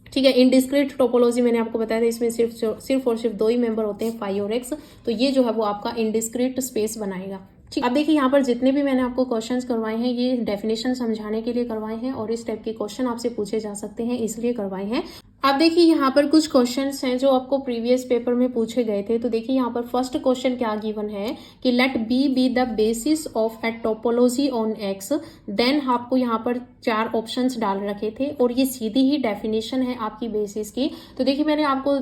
ठीक है, इनडिस्क्रीट टोपोलॉजी मैंने आपको बताया था, इसमें सिर्फ और सिर्फ दो ही मेंबर होते हैं, फाई और एक्स। तो ये जो है वो आपका इनडिस्क्रीट स्पेस बनाएगा। ठीक, अब देखिए यहाँ पर जितने भी मैंने आपको क्वेश्चंस करवाए हैं ये डेफिनेशन समझाने के लिए करवाए हैं, और इस टाइप के क्वेश्चन आपसे पूछे जा सकते हैं इसलिए करवाए हैं। अब देखिए यहाँ पर कुछ क्वेश्चंस हैं जो आपको प्रीवियस पेपर में पूछे गए थे। तो देखिए यहाँ पर फर्स्ट क्वेश्चन क्या गिवन है कि let B be the basis of a topology on X. Then आपको यहाँ पर 4 ऑप्शंस डाल रखे थे और ये सीधी ही डेफिनेशन है आपकी बेसिस की। तो देखिए मैंने आपको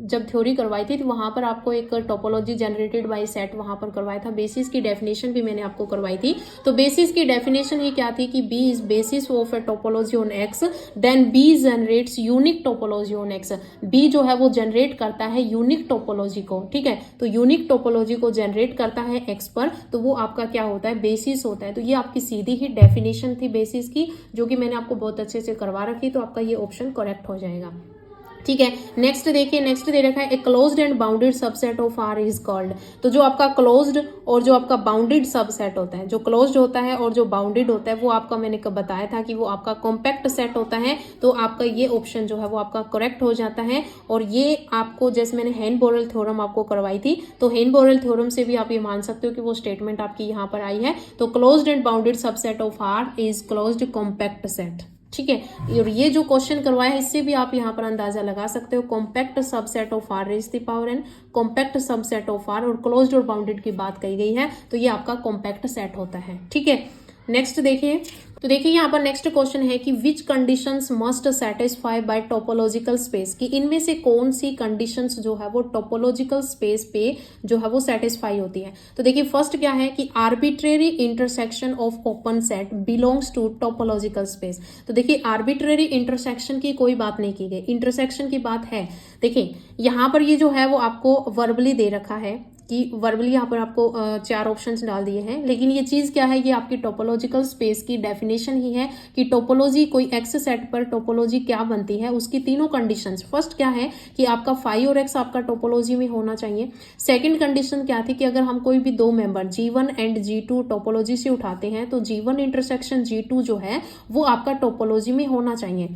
जब थ्योरी करवाई थी तो वहां पर आपको एक टोपोलॉजी जनरेटेड बाय सेट वहां पर करवाया था, बेसिस की डेफिनेशन भी मैंने आपको करवाई थी। तो बेसिस की डेफिनेशन ही क्या थी कि B is basis of a topology on X, then B generates unique topology on X. B जो है वो जनरेट करता है यूनिक टोपोलॉजी को। ठीक है, तो यूनिक टोपोलॉजी को जनरेट करता है एक्स पर, तो वो आपका क्या होता है, बेसिस होता है। तो ये आपकी सीधी ही डेफिनेशन थी बेसिस की, जो कि मैंने आपको बहुत अच्छे से करवा रखी। तो आपका ये ऑप्शन करेक्ट हो जाएगा। ठीक है, नेक्स्ट देखिए, नेक्स्ट दे रखा है a closed and bounded subset of R is called. तो जो आपका क्लोज्ड और जो आपका बाउंडेड सबसेट होता है, जो क्लोज्ड होता है और जो बाउंडेड होता है, वो आपका मैंने कब बताया था कि वो आपका कॉम्पैक्ट सेट होता है। तो आपका ये ऑप्शन जो है वो आपका करेक्ट हो जाता है। और ये आपको जैसे मैंने हेन-बोरेल थ्योरम आपको करवाई थी, तो हेन-बोरेल थ्योरम से भी आप ये मान सकते हो कि वो स्टेटमेंट आपकी यहाँ पर आई है। तो closed and bounded subset of R is closed compact set. ठीक है, और ये जो क्वेश्चन करवाया है इससे भी आप यहाँ पर अंदाजा लगा सकते हो। Compact subset of R raise the power N, compact subset of R, और क्लोज्ड और बाउंडेड की बात कही गई है, तो ये आपका कॉम्पैक्ट सेट होता है। ठीक है, नेक्स्ट देखिए, तो देखिए यहाँ पर नेक्स्ट क्वेश्चन है कि which conditions must satisfy by topological space, कि इनमें से कौन सी कंडीशंस जो है वो टोपोलॉजिकल स्पेस पे जो है वो सेटिस्फाई होती है। तो देखिए फर्स्ट क्या है कि arbitrary intersection of open set belongs to topological space. तो देखिए आर्बिट्रेरी इंटरसेक्शन की कोई बात नहीं की गई, इंटरसेक्शन की बात है। देखिए यहाँ पर ये जो है वो आपको वर्बली दे रखा है कि वर्बली यहाँ पर आपको 4 ऑप्शंस डाल दिए हैं, लेकिन ये चीज़ क्या है, ये आपकी टोपोलॉजिकल स्पेस की डेफिनेशन ही है कि टोपोलॉजी कोई एक्स सेट पर टोपोलॉजी क्या बनती है, उसकी तीनों कंडीशंस। फर्स्ट क्या है कि आपका फाई और एक्स आपका टोपोलॉजी में होना चाहिए। सेकंड कंडीशन क्या थी कि अगर हम कोई भी 2 member G1 and G2 topology से उठाते हैं तो G1 इंटरसेक्शन G2 जो है वो आपका टोपोलॉजी में होना चाहिए।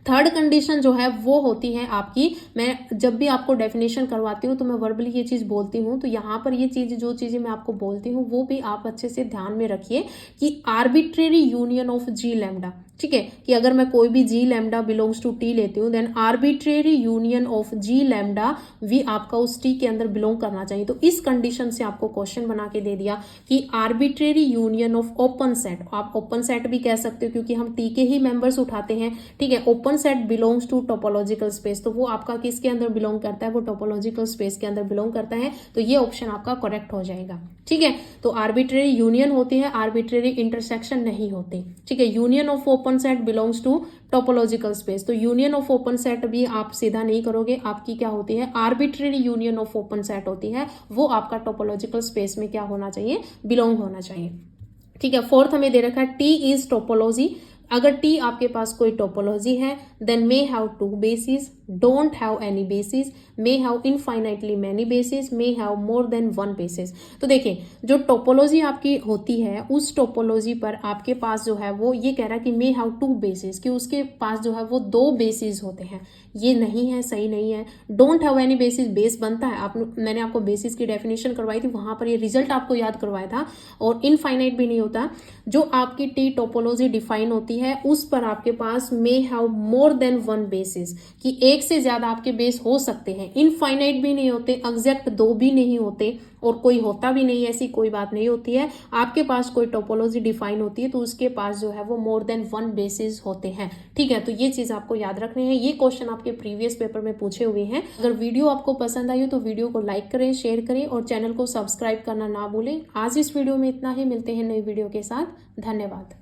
थर्ड कंडीशन जो है वो होती है आपकी, मैं जब भी आपको डेफिनेशन करवाती हूँ तो मैं वर्बली ये चीज़ बोलती हूँ, तो यहाँ पर ये चीज़ जो चीज़ें मैं आपको बोलती हूँ वो भी आप अच्छे से ध्यान में रखिए कि arbitrary union of G lambda. ठीक है, कि अगर मैं कोई भी G lambda belongs to T लेती हूँ, then arbitrary union of G lambda वी आपका उस टी के अंदर बिलोंग करना चाहिए। तो इस कंडीशन से आपको क्वेश्चन बना के दे दिया कि arbitrary union of open set, आप ओपन सेट भी कह सकते हो क्योंकि हम टी के ही मेंबर्स उठाते हैं, ठीक है। Open set belongs to topological space, तो वो आपका किसके अंदर बिलोंग करता है, वो टोपोलॉजिकल स्पेस के अंदर बिलोंग करता है। तो ये ऑप्शन आपका करेक्ट हो जाएगा, ठीक है। तो आर्बिट्रेरी यूनियन होती है, आर्बिट्रेरी इंटरसेक्शन नहीं होती, ठीक है। Union of open set belongs to topological space, तो यूनियन ऑफ ओपन सेट भी आप सीधा नहीं करोगे, आपकी क्या होती है, arbitrary union of open set होती है, वो आपका टोपोलॉजिकल स्पेस में क्या होना चाहिए, बिलोंग होना चाहिए, ठीक है। फोर्थ हमें दे रखा है टी इज टोपोलॉजी, अगर टी आपके पास कोई टोपोलॉजी है then may have two basis, don't have any basis, may have infinitely many basis, may have more than one basis. तो देखिए जो टोपोलॉजी आपकी होती है उस टोपोलॉजी पर आपके पास जो है वो ये कह रहा है कि मे हैव टू बेसिस, कि उसके पास जो है वो दो बेसिस होते हैं, ये नहीं है, सही नहीं है। Don't have any basis, base बनता है, मैंने आपको बेसिस की डेफिनेशन करवाई थी, वहां पर ये रिजल्ट आपको याद करवाया था। और इनफाइनाइट भी नहीं होता, जो आपकी टी टोपोलॉजी डिफाइन होती है उस पर आपके पास may have more than one basis, कि एक से ज्यादा आपके बेस हो सकते हैं। इनफाइनाइट भी नहीं होते, एग्जैक्ट दो भी नहीं होते, और कोई होता भी नहीं, ऐसी कोई बात नहीं होती है। आपके पास कोई टोपोलॉजी डिफाइन होती है तो उसके पास जो है वो मोर देन वन बेसिस होते हैं, ठीक है। तो ये चीज आपको याद रखनी है, ये क्वेश्चन आपके प्रीवियस पेपर में पूछे हुए हैं। अगर वीडियो आपको पसंद आई हो तो वीडियो को लाइक करें, शेयर करें और चैनल को सब्सक्राइब करना ना भूलें। आज इस वीडियो में इतना ही, मिलते हैं नई वीडियो के साथ, धन्यवाद।